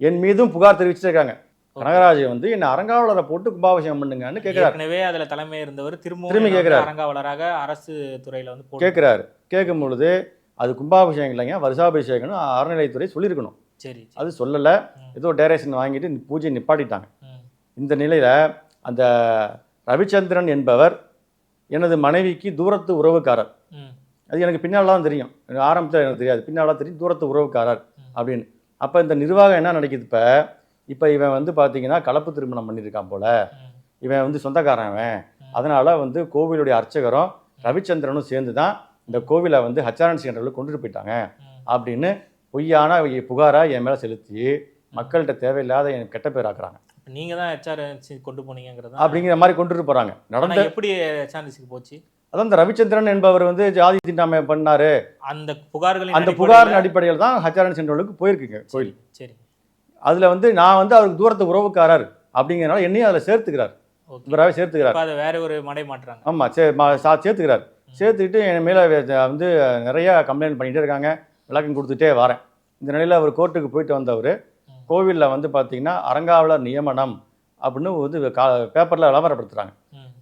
என் மீதும் புகார் தெரிவிச்சிருக்காங்க. கனகராஜ் வந்து என்ன அறங்காவலரை போட்டு கும்பாபிஷேகம் பண்ணுங்கன்னு கேட்கிறாரு. எனவே அதில் தலைமை இருந்தவர் திரும்பி கேட்கிறார், அறங்காவலராக அரசு துறையில் வந்து கேட்கிறாரு. கேட்கும் பொழுது அது கும்பாபிஷேகம் இல்லைங்க, வருஷாபிஷேகம்னு அறநிலையத்துறை சொல்லியிருக்கணும். சரி, அது சொல்லலை, ஏதோ டைரக்ஷன் வாங்கிட்டு பூஜையை நிப்பாட்டிட்டாங்க. இந்த நிலையில் அந்த ரவிச்சந்திரன் என்பவர் எனது மனைவிக்கு தூரத்து உறவுக்காரர். அது எனக்கு பின்னால் தான் தெரியும், ஆரம்பத்தில் எனக்கு தெரியாது, பின்னால் தெரியும் தூரத்து உறவுக்காரர் அப்படின்னு. அப்போ இந்த நிர்வாகம் என்ன நினைக்குது, இப்போ இவன் வந்து பார்த்தீங்கன்னா கலப்பு திருமணம் பண்ணியிருக்கான் போல, இவன் வந்து சொந்தக்காரன், அதனால் வந்து கோவிலுடைய அர்ச்சகரும் ரவிச்சந்திரனும் சேர்ந்து தான் இந்த கோவிலை வந்து ஹச்ஆர்என்சி சென்டரில் கொண்டுட்டு போயிட்டாங்க அப்படின்னு பொய்யான புகாராக என் மேலே செலுத்தி மக்கள்கிட்ட தேவையில்லாத என் கெட்ட பேர் ஆக்குறாங்க. நீங்கள் தான் ஹச்ஆர்என்சி கொண்டு போனீங்கிறது அப்படிங்கிற மாதிரி கொண்டுட்டு போகிறாங்க. நடந்த எப்படி ஹச்ஆர்என்சிக்கு போச்சு? அதான் இந்த ரவிச்சந்திரன் என்பவர் வந்து ஜாதி தீண்டாமை பண்ணாரு, அந்த புகாரின் அடிப்படையில் தான் ஹச்ஆர்என்சி சென்டருக்கு போயிருக்குங்க கோயில். சரி, அதில் வந்து நான் வந்து அவருக்கு தூரத்து உறவுக்காரர் அப்படிங்கிறனால என்னையும் அதில் சேர்த்துக்கிறார், இவராகவே சேர்த்துக்கிறார். அதை வேற ஒரு மடை மாற்றுறாங்க. ஆமாம், சேர்த்துக்கிறார். சேர்த்துக்கிட்டு என் மேலே வந்து நிறைய கம்ப்ளைண்ட் பண்ணிகிட்டே இருக்காங்க, விளக்கம் கொடுத்துட்டே வரேன். இந்த நிலையில் அவர் கோர்ட்டுக்கு போயிட்டு வந்தவர் கோவிலில் வந்து பார்த்தீங்கன்னா அறங்காவலர் நியமனம் அப்படின்னு வந்து பேப்பரில் விளம்பரப்படுத்துகிறாங்க.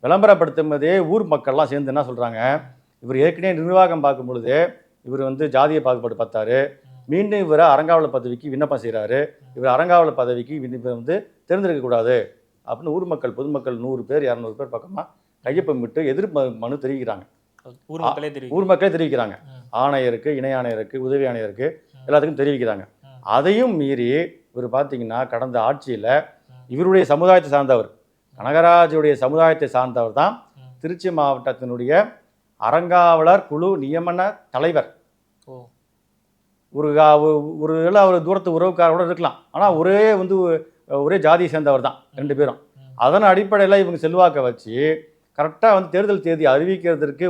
விளம்பரப்படுத்தும் போதே ஊர் மக்கள்லாம் சேர்ந்து என்ன சொல்கிறாங்க, இவர் ஏற்கனவே நிர்வாகம் பார்க்கும் பொழுது இவர் வந்து ஜாதிய பாகுபாடு பார்த்தாரு, மீண்டும் இவரை அறங்காவலர் பதவிக்கு விண்ணப்பம் செய்கிறாரு, இவர் அறங்காவலர் பதவிக்கு வந்து தேர்ந்தெடுக்கக்கூடாது அப்படின்னு ஊர் மக்கள், பொதுமக்கள் 100 பேர் 200 பேர் பக்கமாக கையொப்பம் விட்டு எதிர்ப்பு மனு தெரிவிக்கிறாங்க. ஊர் மக்களே தெரிவிக்கிறாங்க. ஆணையருக்கு, இணை ஆணையருக்கு, உதவி ஆணையருக்கு எல்லாத்துக்கும் தெரிவிக்கிறாங்க. அதையும் மீறி இவர் பார்த்தீங்கன்னா கடந்த ஆட்சியில் இவருடைய சமுதாயத்தை சார்ந்தவர், கனகராஜுடைய சமுதாயத்தை சார்ந்தவர் தான் திருச்சி மாவட்டத்தினுடைய அறங்காவலர் குழு நியமன தலைவர். ஒரு அவர் தூரத்து உறவுக்காரோட இருக்கலாம், ஆனால் ஒரே ஜாதியை சேர்ந்தவர் தான் 2 பேரும். அதன் அடிப்படையில் இவங்க செல்வாக்கை வச்சு கரெக்டாக வந்து தேர்தல் தேதி அறிவிக்கிறதுக்கு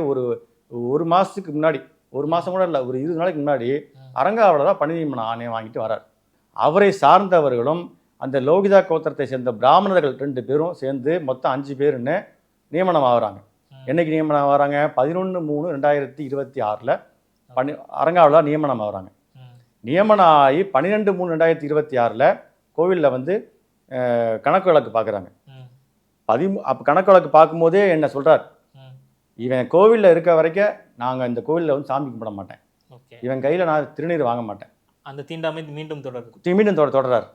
ஒரு மாதத்துக்கு முன்னாடி, ஒரு மாதம் கூட இல்லை, ஒரு 20 நாளைக்கு முன்னாடி அறங்காவலராக பணி நியமன ஆணையம் வாங்கிட்டு வரார். அவரை சார்ந்தவர்களும் அந்த லோகிதா கோத்திரத்தை சேர்ந்த பிராமணர்கள் 2 பேரும் சேர்ந்து மொத்தம் 5 பேருன்னு நியமனம் ஆகுறாங்க. என்னைக்கு நியமனம் ஆகிறாங்க? 11/3/2026 அறங்காவலராக நியமனம் ஆகுறாங்க. நியமனம் ஆகி 12/3/2026 கோவிலில் வந்து கணக்கு வழக்கு பார்க்குறாங்க. அப்போ கணக்கு வழக்கு பார்க்கும்போதே என்ன சொல்கிறார், இவன் கோவிலில் இருக்க வரைக்கும் நாங்கள் இந்த கோவிலில் வந்து சாமி கும்பிட மாட்டேன், இவன் கையில் நான் திருநீர் வாங்க மாட்டேன். அந்த தீண்டாமை மீண்டும் தொடர்றார்.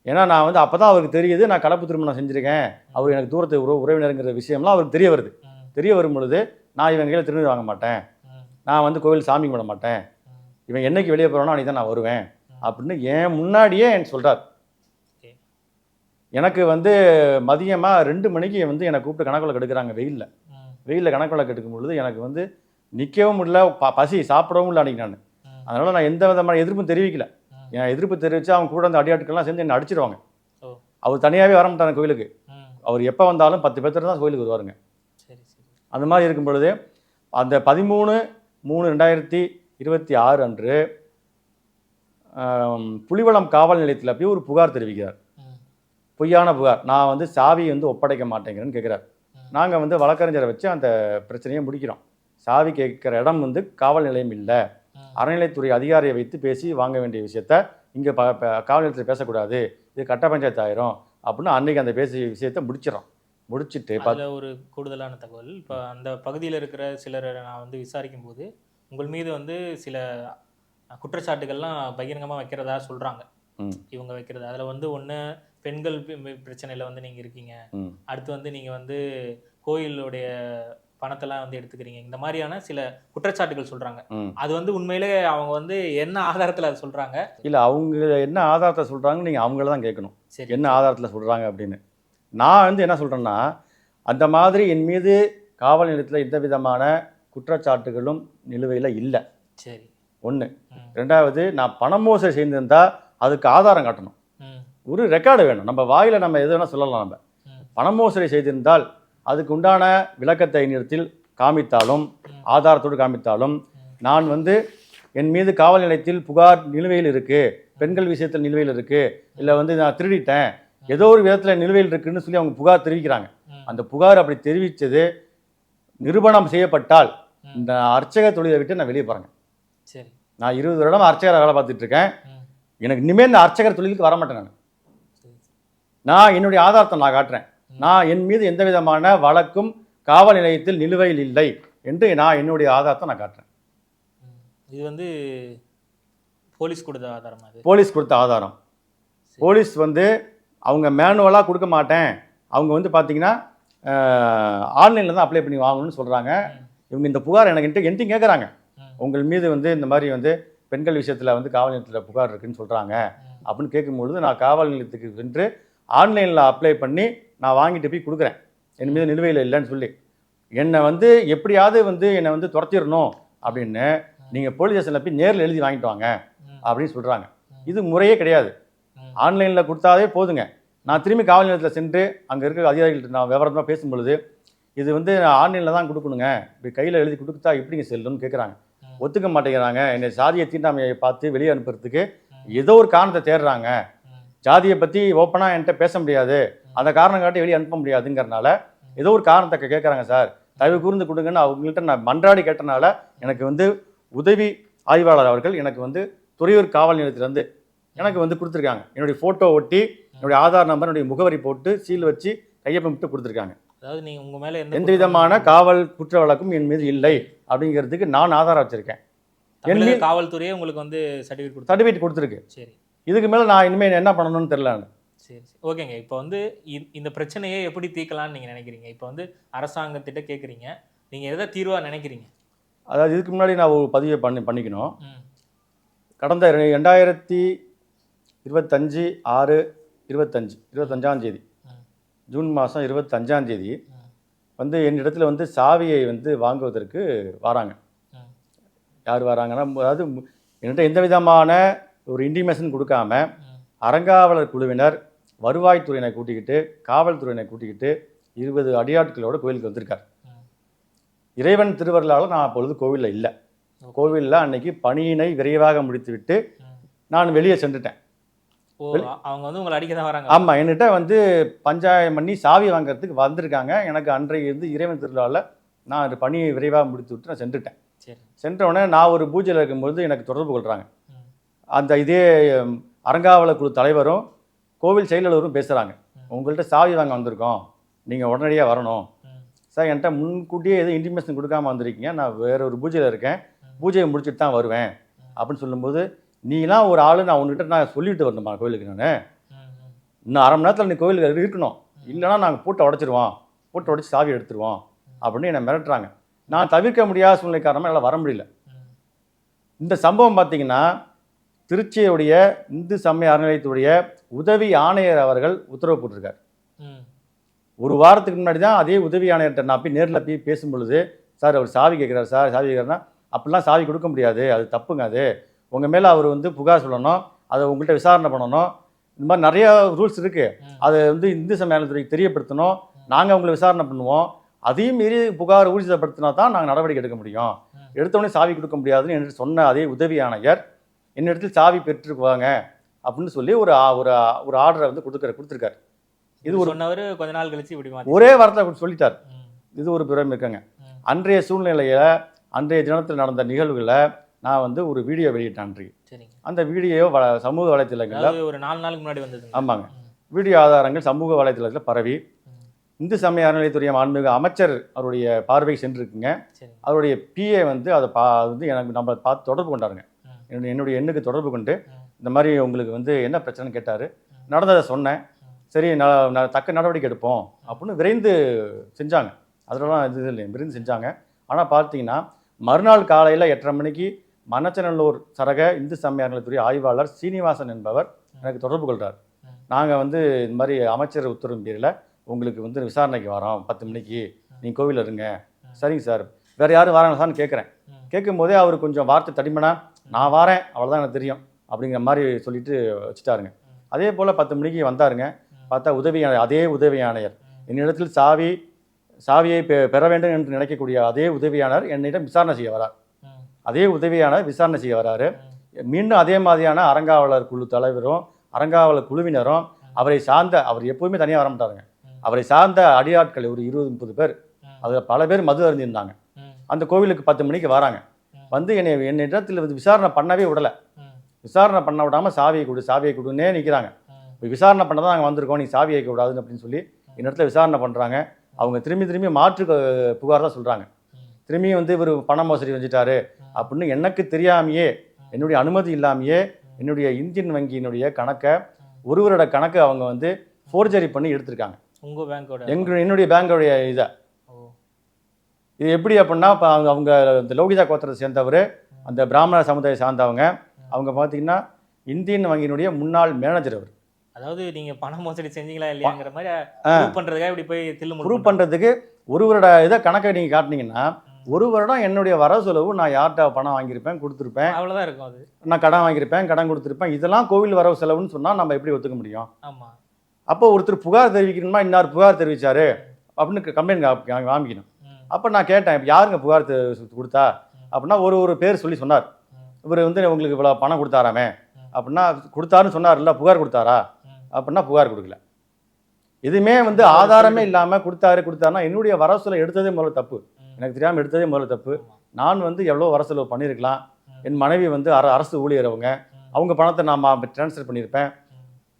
ஏன்னா நான் வந்து அப்போ தான் அவருக்கு தெரியுது நான் கலப்பு திருமணம் செஞ்சுருக்கேன், அவர் எனக்கு தூரத்து உறவினருங்கிற விஷயம்லாம் அவருக்கு தெரிய வருது. தெரிய வரும் பொழுது நான் இவன் கையில் திருநீர் வாங்க மாட்டேன், நான் வந்து கோவில் சாமி கும்பிட மாட்டேன், இவன் என்னைக்கு வெளியே போகிறானோ அன்றைக்கி தான் நான் வருவேன் அப்படின்னு என் முன்னாடியே எனக்கு சொல்கிறார். எனக்கு வந்து மதியமாக 2 மணிக்கு வந்து என்னை கூப்பிட்டு கணக்குள்ள கெடுக்கிறாங்க. வெயிலில் கணக்குள்ள கெடுக்கும் பொழுது எனக்கு வந்து நிற்கவும் முடியல, பசி சாப்பிடவும் இல்லை அன்றைக்கி நான். அதனால் நான் எந்த விதமான எதிர்ப்பும் தெரிவிக்கல. என் எதிர்ப்பு தெரிவித்து அவங்க கூட அந்த அடியாட்கள்லாம் சேர்ந்து என்னை அடிச்சிடுவாங்க. அவர் தனியாகவே வர மாட்டாங்க கோயிலுக்கு. அவர் எப்போ வந்தாலும் 10 பேர் தான் கோயிலுக்கு வருவாருங்க. அந்த மாதிரி இருக்கும் பொழுது அந்த 13/3/2026 அன்று புலிவளம் காவல் நிலையத்தில் போய் ஒரு புகார் தெரிவிக்கிறார். பொய்யான புகார். நான் வந்து சாவி வந்து ஒப்படைக்க மாட்டேங்கிறேன்னு கேட்குறாரு. நாங்கள் வந்து வழக்கறிஞரை வச்சு அந்த பிரச்சனையை முடிக்கிறோம். சாவி கேட்குற இடம் வந்து காவல் நிலையம் இல்லை, அறநிலைத்துறை அதிகாரியை வைத்து பேசி வாங்க வேண்டிய விஷயத்த இங்கே காவல் நிலையத்தில் பேசக்கூடாது, இது கட்ட பஞ்சாயத்து ஆயிரும் அப்படின்னு அன்றைக்கி அந்த பேசிய விஷயத்தை முடிச்சுட்டு அதில் ஒரு கூடுதலான தகவல், இப்போ அந்த பகுதியில் இருக்கிற சிலரை நான் வந்து விசாரிக்கும் போது உங்கள் மீது வந்து சில குற்றச்சாட்டுகள்லாம் பகிரங்கமாக வைக்கிறதா சொல்கிறாங்க. இவங்க வைக்கிறது அதில் வந்து ஒன்று பெண்கள் பிரச்சனையில் வந்து நீங்கள் இருக்கீங்க, அடுத்து வந்து நீங்கள் வந்து கோயிலுடைய பணத்தெல்லாம் வந்து எடுத்துக்கிறீங்க, இந்த மாதிரியான சில குற்றச்சாட்டுகள் சொல்கிறாங்க. அது வந்து உண்மையிலே அவங்க வந்து என்ன ஆதாரத்தில் அதை சொல்கிறாங்க? இல்லை, அவங்க என்ன ஆதாரத்தை சொல்கிறாங்கன்னு நீங்கள் அவங்கள தான் கேட்கணும். என்ன ஆதாரத்தில் சொல்கிறாங்க அப்படின்னு. நான் வந்து என்ன சொல்கிறேன்னா, அந்த மாதிரி என் மீது காவல் நிலையத்தில் எந்த விதமான குற்றச்சாட்டுகளும் நிலுவையில் இல்லை. சரி, ஒன்று. ரெண்டாவது, நான் பணம் மோசடி செய்திருந்தால் அதுக்கு ஆதாரம் காட்டணும், ஒரு ரெக்கார்டு வேணும். நம்ம வாயில் நம்ம எது வேணால் சொல்லலாம். நம்ம பணம் மோசடி செய்திருந்தால் அதுக்கு உண்டான விளக்கத்தை நிறுத்தில் காமித்தாலும் ஆதாரத்தோடு காமித்தாலும், நான் வந்து என் மீது காவல் நிலையத்தில் புகார் நிலுவையில் இருக்குது, பெண்கள் விஷயத்தில் நிலுவையில் இருக்குது, இல்லை வந்து நான் திருடிட்டேன், ஏதோ ஒரு விதத்தில் நிலுவையில் இருக்குன்னு சொல்லி அவங்க புகார் தெரிவிக்கிறாங்க. அந்த புகார் அப்படி தெரிவித்தது நிரூபணம் செய்யப்பட்டால் இந்த அர்ச்சக தொழிலை விட்டு நான் வெளியே போகிறேங்க. சரி, நான் 20 வருடம் அர்ச்சகராக வேலை பார்த்துட்டு இருக்கேன். எனக்கு இனிமேல் இந்த அர்ச்சகர் தொழிலுக்கு வரமாட்டேன். நான் என்னுடைய ஆதாரத்தை நான் காட்டுறேன். நான் என் மீது எந்த விதமான வழக்கும் காவல் நிலையத்தில் நிலுவையில் இல்லை என்று நான் என்னுடைய ஆதாரத்தை நான் காட்டுறேன். இது வந்து போலீஸ் கொடுத்த ஆதாரம். போலீஸ் கொடுத்த ஆதாரம். போலீஸ் வந்து அவங்க மேனுவலாக கொடுக்க மாட்டேன், அவங்க வந்து பார்த்தீங்கன்னா ஆன்லைனில் தான் அப்ளை பண்ணி வாங்கணும்னு சொல்கிறாங்க. இவங்க இந்த புகார் என்கிட்ட கேட்குறாங்க, உங்கள் மீது வந்து இந்த மாதிரி வந்து பெண்கள் விஷயத்தில் வந்து காவல் நிலையத்தில் புகார் இருக்குன்னு சொல்கிறாங்க அப்படின்னு கேட்கும்பொழுது, நான் காவல் நிலையத்துக்கு சென்று ஆன்லைனில் அப்ளை பண்ணி நான் வாங்கிட்டு போய் கொடுக்குறேன், என் மீது நிலுவையில் இல்லைன்னு சொல்லி. என்னை வந்து எப்படியாவது வந்து என்னை வந்து துரத்திடணும் அப்படின்னு நீங்கள் போலீஸ் ஸ்டேஷனில் போய் நேரில் எழுதி வாங்கிட்டு வாங்க அப்படின்னு சொல்கிறாங்க. இது முறையே கிடையாது. ஆன்லைனில் கொடுத்தாவே போதுங்க. நான் திரும்பி காவல் நிலையத்தில் சென்று அங்கே இருக்கிற அதிகாரிகள்கிட்ட நான் விவரமாக பேசும்பொழுது, இது வந்து ஆன்லைனில் தான் கொடுக்கணுங்க, இப்படி கையில் எழுதி கொடுத்தா எப்படிங்க செல்லுன்னு கேட்குறாங்க. ஒத்துக்க மாட்டேங்கிறாங்க. என்னை சாதிய தீண்டாமையை பார்த்து வெளியே அனுப்புறதுக்கு ஏதோ ஒரு காரணத்தை தேடுறாங்க. ஜாதியை பற்றி ஓப்பனாக என்கிட்ட பேச முடியாது, அந்த காரணம் காட்டி வெளியே அனுப்ப முடியாதுங்கிறனால ஏதோ ஒரு காரணத்தை கேட்குறாங்க. சார் தயவு கூர்ந்து கொடுங்கன்னு அவங்கள்ட்ட நான் மன்றாடி கேட்டனால எனக்கு வந்து உதவி ஆய்வாளர் அவர்கள் எனக்கு வந்து துறையூர் காவல் நிலையத்திலேருந்து எனக்கு வந்து கொடுத்துருக்காங்க. என்னுடைய ஃபோட்டோ ஒட்டி என்னுடைய ஆதார் நம்பர் என்னுடைய முகவரி போட்டு சீல் வச்சு கையொப்பமிட்டு கொடுத்துருக்காங்க. அதாவது நீங்கள் உங்கள் மேலே எந்த விதமான காவல் குற்ற வழக்கும் என் மீது இல்லை அப்படிங்கிறதுக்கு நான் ஆதாரம் வச்சுருக்கேன். என் மீது காவல்துறையே உங்களுக்கு வந்து சர்டிஃபிகேட் கொடுத்துருக்கு. சரி, இதுக்கு மேலே நான் இனிமேல் என்ன பண்ணணும்னு தெரியல. சரி சரி, ஓகேங்க. இப்போ வந்து இந்த பிரச்சனையை எப்படி தீர்க்கலாம்னு நீங்கள் நினைக்கிறீங்க? இப்போ வந்து அரசாங்கத்திட்ட கேட்குறீங்க, நீங்கள் எதை தீர்வாக நினைக்கிறீங்க? அதாவது இதுக்கு முன்னாடி நான் ஒரு பதிவை பண்ணிக்கணும். கடந்த 2025/6/25 ஜூன் மாதம் 25 வந்து என்னிடத்தில் வந்து சாவியை வந்து வாங்குவதற்கு வராங்க. யார் வராங்கன்னா, அதாவது என்கிட்ட எந்த விதமான ஒரு இன்டிமேஷன் கொடுக்காம அறங்காவலர் குழுவினர் வருவாய்த்துறையினை கூட்டிக்கிட்டு காவல்துறையினை கூட்டிக்கிட்டு 20 அடியாட்களோட கோவிலுக்கு வந்திருக்கார். இறைவன் திருவருளால் நான் அப்பொழுது கோவிலில் இல்லை. கோவிலில் அன்னைக்கு பணியினை விரைவாக முடித்துவிட்டு நான் வெளியே சென்றுட்டேன். அவங்க வந்து உங்களை அடிக்க தான் வராங்க? ஆமாம், என்கிட்ட வந்து பஞ்சாயம் பண்ணி சாவி வாங்கிறதுக்கு வந்திருக்காங்க. எனக்கு அன்றைக்கு இருந்து இறைவன் திருவிழாவில் நான் பணியை விரைவாக முடித்து விட்டு நான் சென்றுட்டேன். சென்றவுடனே நான் ஒரு பூஜையில் இருக்கும்போது எனக்கு தொடர்பு கொள்கிறாங்க. அந்த இதே அறங்காவலர் குழு தலைவரும் கோவில் செயலாளரும் பேசுகிறாங்க, உங்கள்கிட்ட சாவி வாங்க வந்திருக்கோம், நீங்கள் உடனடியாக வரணும். சார் என்கிட்ட முன்கூட்டியே எதுவும் இன்டிமேஷன் கொடுக்காமல் வந்திருக்கீங்க, நான் வேறு ஒரு பூஜையில் இருக்கேன், பூஜையை முடிச்சுட்டு தான் வருவேன் அப்படின்னு சொல்லும்போது, நீலாம் ஒரு ஆள், நான் உங்ககிட்ட நான் சொல்லிட்டு வரணுமா கோவிலுக்கு? நான் இன்னும் அரை மணி நேரத்தில் நீ கோயிலுக்கு இருக்கணும், இல்லைன்னா நாங்கள் பூட்டை உடைச்சிருவோம், பூட்டை உடைச்சி சாவி எடுத்துருவோம் அப்படின்னு என்னை மிரட்டுறாங்க. நான் தவிர்க்க முடியாத சூழ்நிலை காரணமாக என்னால் வர முடியல. இந்த சம்பவம் பார்த்தீங்கன்னா திருச்சியுடைய இந்து சமய அறநிலையத்துடைய உதவி ஆணையர் அவர்கள் உத்தரவு போட்டிருக்கார். ஒரு வாரத்துக்கு முன்னாடி தான் அதே உதவி ஆணையர்கிட்ட நான் போய் நேரில் போய் பேசும் பொழுது, சார் அவர் சாவி கேட்குறாரு சார், சாவி கேட்குறாருன்னா அப்படிலாம் சாவி கொடுக்க முடியாது, அது தப்புங்க, அது உங்கள் மேலே அவர் வந்து புகார் சொல்லணும், அதை உங்கள்கிட்ட விசாரணை பண்ணணும், இந்த மாதிரி நிறைய ரூல்ஸ் இருக்குது, அதை வந்து இந்து சமய அறநிலையத்துறைக்கு தெரியப்படுத்தணும், நாங்கள் உங்களை விசாரணை பண்ணுவோம், அதையும் மீறி புகார் ஊர்ஜிதப்படுத்தினா தான் நாங்கள் நடவடிக்கை எடுக்க முடியும், எடுத்தோடனே சாவி கொடுக்க முடியாதுன்னு என்று சொன்ன அதே உதவி ஆணையர் என்னிடத்தில் சாவி பெற்றுக்குவாங்க அப்படின்னு சொல்லி ஒரு ஒரு ஆர்டரை வந்து கொடுத்துருக்காரு. இது ஒரு சொன்னவர் கொஞ்ச நாள் கழிச்சு இப்படி ஒரே வாரத்தில் சொல்லிட்டார். இது ஒரு பிறம் இருக்காங்க. அன்றைய சூழ்நிலையில் அன்றைய தினத்தில் நடந்த நிகழ்வுகளை நான் வந்து ஒரு வீடியோ வெளியிட்டேன் அன்றைக்கு. அந்த வீடியோ சமூக வலைத்தளங்களில் ஒரு 4 நாளுக்கு முன்னாடி வந்தது. ஆமாங்க, வீடியோ ஆதாரங்கள் சமூக வலைத்தளத்தில் பரவி இந்து சமய அறநிலையத்துறை மாண்புமிகு அமைச்சர் அவருடைய பார்வை சென்றிருக்குங்க. அவருடைய பிஏ வந்து அதை வந்து எனக்கு நம்ம பார்த்து தொடர்பு கொண்டாருங்க. என்னுடைய எண்ணுக்கு தொடர்பு கொண்டு இந்த மாதிரி உங்களுக்கு வந்து என்ன பிரச்சனைன்னு கேட்டார். நடந்ததை சொன்னேன். சரி, நான் தக்க நடவடிக்கை எடுப்போம் அப்படின்னு விரைந்து செஞ்சாங்க. அதெல்லாம் இது இல்லை, விரைந்து செஞ்சாங்க. ஆனால் பார்த்தீங்கன்னா மறுநாள் காலையில் 8:30 மணிக்கு மணச்சநல்லூர் சரக இந்து சமய அறநிலையத்துறை ஆய்வாளர் சீனிவாசன் என்பவர் எனக்கு தொடர்பு கொள்கிறார். நாங்கள் வந்து இந்த மாதிரி அமைச்சர் உத்தரவின் பேரில் உங்களுக்கு வந்து விசாரணைக்கு வரோம் 10 மணிக்கு, நீங்கள் கோவிலில் இருங்க. சரிங்க சார், வேறு யாரும் வராங்க சார்னு கேட்குறேன். கேட்கும் போதே அவர் கொஞ்சம் வார்த்தை தடிமனா, நான் வரேன் அவ்வளோதான் எனக்கு தெரியும் அப்படிங்கிற மாதிரி சொல்லிட்டு வச்சுட்டாருங்க. அதே போல் 10 மணிக்கு வந்தாருங்க. பார்த்தா அதே உதவி ஆணையர் என்னிடத்தில் சாவியை பெற வேண்டும் என்று நினைக்கக்கூடிய அதே உதவியாளர் என்னிடம் விசாரணை செய்ய வரார். அதே உதவியாளர் விசாரணை செய்ய வராரு. மீண்டும் அதே மாதிரியான அறங்காவலர் குழு தலைவரும் அறங்காவலர் குழுவினரும் அவரை சார்ந்த, அவர் எப்போதுமே தனியாக வர மாட்டாருங்க, அவரை சார்ந்த அடியாட்கள் ஒரு 20-30 பேர், அதில் பல பேர் மது அருந்திருந்தாங்க. அந்த கோவிலுக்கு 10 மணிக்கு வராங்க. வந்து என்னிடத்தில் வந்து விசாரணை பண்ணவே விடலை. விசாரணை பண்ண விடாமல் சாவியை கொடுன்னே நிற்கிறாங்க. இப்போ விசாரணை பண்ண தான் நாங்கள் வந்திருக்கோம், நீ சாவி வைக்க கூடாதுன்னு அப்படின்னு சொல்லி என்னிடத்துல விசாரணை பண்ணுறாங்க. அவங்க திரும்பி மாற்று புகார் தான் சொல்கிறாங்க. திரும்பியும் வந்து இவர் பண மோசடி செஞ்சிட்டாரு அப்படின்னு எனக்கு தெரியாமையே, என்னுடைய அனுமதி இல்லாமையே என்னுடைய இந்தியன் வங்கியினுடைய கணக்கை, ஒருவரோட கணக்கை அவங்க வந்து ஃபோர்ஜரி பண்ணி எடுத்திருக்காங்க. உங்கள் பேங்கோட என்னுடைய பேங்கோடைய இதை. இது எப்படி அப்படின்னா, இப்போ அவங்க இந்த லோகிதா கோத்திரத்தை சேர்ந்தவர், அந்த பிராமண சமுதாயம் சார்ந்தவங்க. அவங்க பார்த்தீங்கன்னா இந்தியன் வங்கியினுடைய முன்னாள் மேனேஜர் அவர். அதாவது நீங்கள் பண மோசடி செஞ்சீங்களா இல்லையாங்கிற மாதிரி பண்ணுறதுக்காக இப்படி போய் ப்ரூவ் பண்ணுறதுக்கு ஒருவரோட இதை கணக்கை நீங்கள் காட்டினீங்கன்னா, ஒரு வருடம் என்னுடைய வரவு செலவு நான் யார்கிட்ட பணம் வாங்கியிருப்பேன், கொடுத்துருப்பேன், அவ்வளோதான் இருக்கும். அது நான் கடன் வாங்கியிருப்பேன், கடன் கொடுத்துருப்பேன், இதெல்லாம் கோவில் வரவு செலவுன்னு சொன்னால் நம்ம எப்படி ஒத்துக்க முடியும்? ஆமாம். அப்போ ஒருத்தர் புகார் தெரிவிக்கணுமா, இன்னார் புகார் தெரிவித்தார் அப்படின்னு கம்ப்ளைண்ட் காமிக்கணும். அப்போ நான் கேட்டேன், இப்போ யாருங்க புகார் கொடுத்தா அப்படின்னா ஒரு பேர் சொன்னார். இவர் வந்து உங்களுக்கு இவ்வளோ பணம் கொடுத்தாராமே அப்படின்னா, கொடுத்தாருன்னு சொன்னார் இல்லை, புகார் கொடுத்தாரா அப்படின்னா புகார் கொடுக்கல. எதுவுமே வந்து ஆதாரமே இல்லாமல் கொடுத்தாருன்னா என்னுடைய வரவு செலவு எடுத்ததே முதல்ல தப்பு, எனக்கு தெரியாமல் எடுத்ததே முதல்ல தப்பு. நான் வந்து எவ்வளோ வரவு செலவு பண்ணியிருக்கலாம். என் மனைவி வந்து அரசு ஊழியர், அவங்க பணத்தை நான் ட்ரான்ஸ்ஃபர் பண்ணியிருப்பேன்,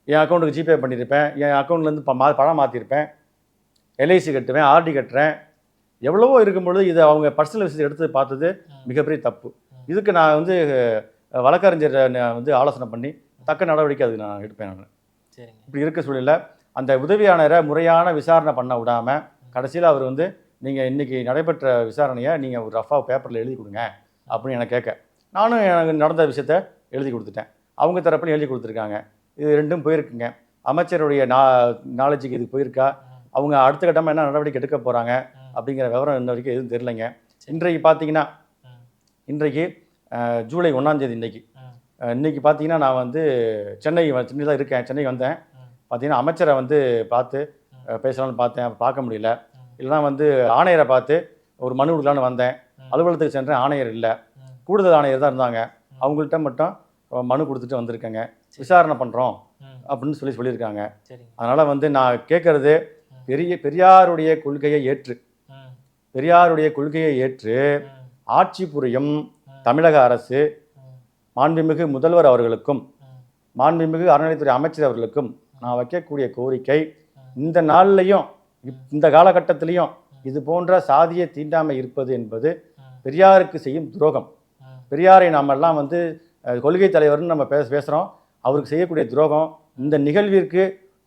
என் அக்கௌண்ட்டுக்கு ஜிபே பண்ணியிருப்பேன், என் அக்கௌண்ட்லேருந்து பணம் மாற்றிருப்பேன், எல்ஐசி கட்டுவேன், ஆர்டி கட்டுறேன், எவ்வளவோ இருக்கும்பொழுது இதை அவங்க பர்சனல் விஷயத்தை எடுத்து பார்த்தது மிகப்பெரிய தப்பு. இதுக்கு நான் வந்து வழக்கறிஞரை வந்து ஆலோசனை பண்ணி தக்க நடவடிக்கை அதுக்கு நான் எடுப்பேன். நான் இப்படி இருக்க சூழலில் அந்த உதவியாளரை முறையான விசாரணை பண்ண விடாமல் கடைசியில் அவர் வந்து, நீங்கள் இன்றைக்கி நடைபெற்ற விசாரணையை நீங்கள் ஒரு ரஃபாக பேப்பரில் எழுதி கொடுங்க அப்படின்னு எனக்கு கேட்க, நானும் எனக்கு நடந்த விஷயத்த எழுதி கொடுத்துட்டேன். அவங்க தரப்புலையும் எழுதி கொடுத்துருக்காங்க. இது ரெண்டும் போயிருக்குங்க. அமைச்சருடைய நாலேஜுக்கு இது போயிருக்கா, அவங்க அடுத்த கட்டமாக என்ன நடவடிக்கை எடுக்க போகிறாங்க அப்படிங்கிற விவரம் இன்ன வரைக்கும் எதுவும் தெரிலைங்க. இன்றைக்கு பார்த்தீங்கன்னா, இன்றைக்கு ஜூலை 1ஆம் தேதி இன்றைக்கி பார்த்தீங்கன்னா, நான் வந்து சென்னை தான் இருக்கேன். சென்னை வந்தேன். பார்த்தீங்கன்னா அமைச்சரை வந்து பார்த்து பேசலாம்னு பார்த்தேன், பார்க்க முடியல. இல்லைனா வந்து ஆணையரை பார்த்து ஒரு மனு கொடுக்கலான்னு வந்தேன். அலுவலகத்துக்கு சென்றேன், ஆணையர் இல்லை, கூடுதல் ஆணையர் தான் இருந்தாங்க. அவங்கள்ட்ட மட்டும் மனு கொடுத்துட்டு வந்திருக்கேங்க, விசாரணை பண்ணுறோம் அப்படின்னு சொல்லியிருக்காங்க. அதனால் வந்து நான் கேட்குறது, பெரியாருடைய கொள்கையை ஏற்று ஆட்சி புரியும் தமிழக அரசு, மாண்புமிகு முதல்வர் அவர்களுக்கும் மாண்புமிகு அறநிலையத்துறை அமைச்சர் அவர்களுக்கும் நான் வைக்கக்கூடிய கோரிக்கை, இந்த நாள்லையும் இந்த காலகட்டத்திலையும் இது போன்ற சாதிய தீண்டாமை இருப்பது என்பது பெரியாருக்கு செய்யும் துரோகம். பெரியாரை நாமெல்லாம் வந்து கொள்கை தலைவர்னு நம்ம பேசுகிறோம், அவருக்கு செய்யக்கூடிய துரோகம். இந்த நிகழ்விற்கு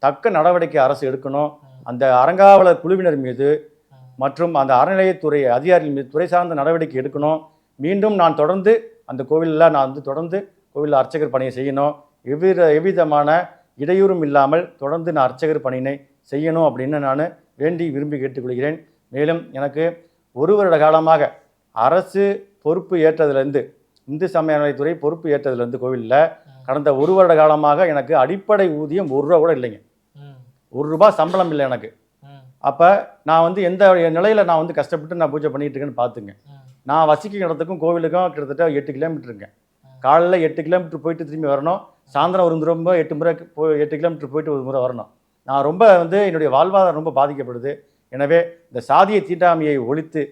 தக்க நடவடிக்கை அரசு எடுக்கணும். அந்த அறங்காவலர் குழுவினர் மீது மற்றும் அந்த அறநிலையத்துறை அதிகாரிகள் மீது துறை சார்ந்த நடவடிக்கை எடுக்கணும். மீண்டும் நான் தொடர்ந்து அந்த கோவிலில் நான் வந்து தொடர்ந்து கோவிலில் அர்ச்சகர் பணியை செய்யணும். எவ்விதமான இடையூறும் இல்லாமல் தொடர்ந்து நான் அர்ச்சகர் பணியினை செய்யணும் அப்படின்னு நான் வேண்டி விரும்பி கேட்டுக்கொள்கிறேன். மேலும் எனக்கு 1 வருட காலமாக அரசு பொறுப்பு ஏற்றதுலேருந்து, இந்து சமய அறநிலையத்துறை பொறுப்பு ஏற்றதுலேருந்து கோவிலில் கடந்த 1 வருட காலமாக எனக்கு அடிப்படை ஊதியம் 1 ரூபா கூட இல்லைங்க. 1 ரூபா சம்பளம் இல்லை எனக்கு. அப்போ நான் வந்து எந்த நிலையில் நான் வந்து கஷ்டப்பட்டு நான் பூஜை பண்ணிகிட்டு இருக்கேன்னு பார்த்துங்க. நான் வசிக்கும் இடத்துக்கும் கோவிலுக்கும் கிட்டத்தட்ட 8 கிலோமீட்டருங்க. காலையில் 8 கிலோமீட்டர் போயிட்டு திரும்பி வரணும். சாயந்தரம் ஒரு முறை 8 கிலோமீட்டர் போயிட்டு ஒரு முறை வரணும். நான் ரொம்ப வந்து என்னுடைய வாழ்வாதாரம் ரொம்ப பாதிக்கப்படுது. எனவே இந்த சாதிய தீண்டாமையை ஒழித்து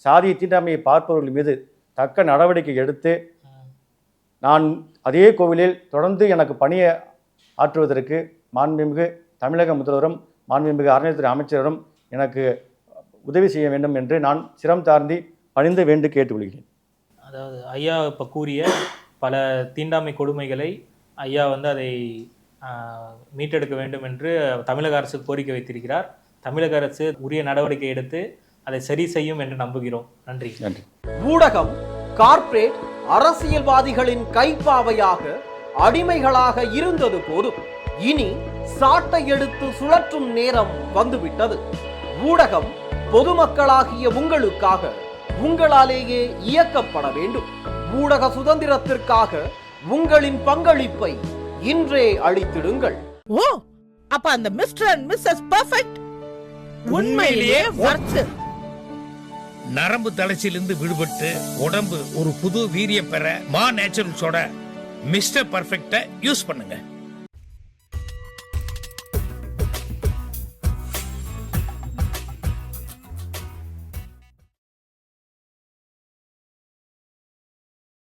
சாதிய தீண்டாமையை பார்ப்பவர்கள் மீது தக்க நடவடிக்கை எடுத்து நான் அதே கோவிலில் தொடர்ந்து எனக்கு பணியை ஆற்றுவதற்கு மாண்புமிகு தமிழக முதல்வரும் மாண்புமிகு அறநிலையத்துறை அமைச்சரும் எனக்கு உதவி செய்ய வேண்டும் என்று நான் சிரம் தாழ்ந்தி பணிந்து வேண்டு கேட்டுக்கொள்கிறேன். அதாவது ஐயா இப்போ கூறிய பல தீண்டாமை கொடுமைகளை ஐயா வந்து அதை மீட்டெடுக்க வேண்டும் என்று தமிழக அரசு கோரிக்கை வைத்திருக்கிறார். தமிழக அரசு உரிய நடவடிக்கை எடுத்து அதை சரி செய்யும் என்று நம்புகிறோம். நன்றி. நன்றி. ஊடகம் கார்ப்பரேட் அரசியல்வாதிகளின் கைப்பாவையாக அடிமைகளாக இருந்தது போதும். இனி சாட்டை எடுத்து சுழற்றும் நேரம் வந்துவிட்டது. ஊடகம் பொதுமக்களாகிய உங்களுக்காக உங்களாலேயே இயக்கப்பட வேண்டும். ஊடக சுதந்திரத்திற்காக உங்களின் பங்களிப்பை இன்றே அளித்திடுங்கள். ஓ, அப்ப அந்த மிஸ்டர் அண்ட் மிஸ்ஸஸ் பெர்ஃபெக்ட் உண்மையிலேயே வர்த். நரம்பு தளர்ச்சியிலிருந்து விடுபட்டு உடம்பு ஒரு புது வீரியம் பெற மா நேச்சுரல்ஸோட மிஸ்டர் பெர்ஃபெக்ட்டை யூஸ் பண்ணுங்க.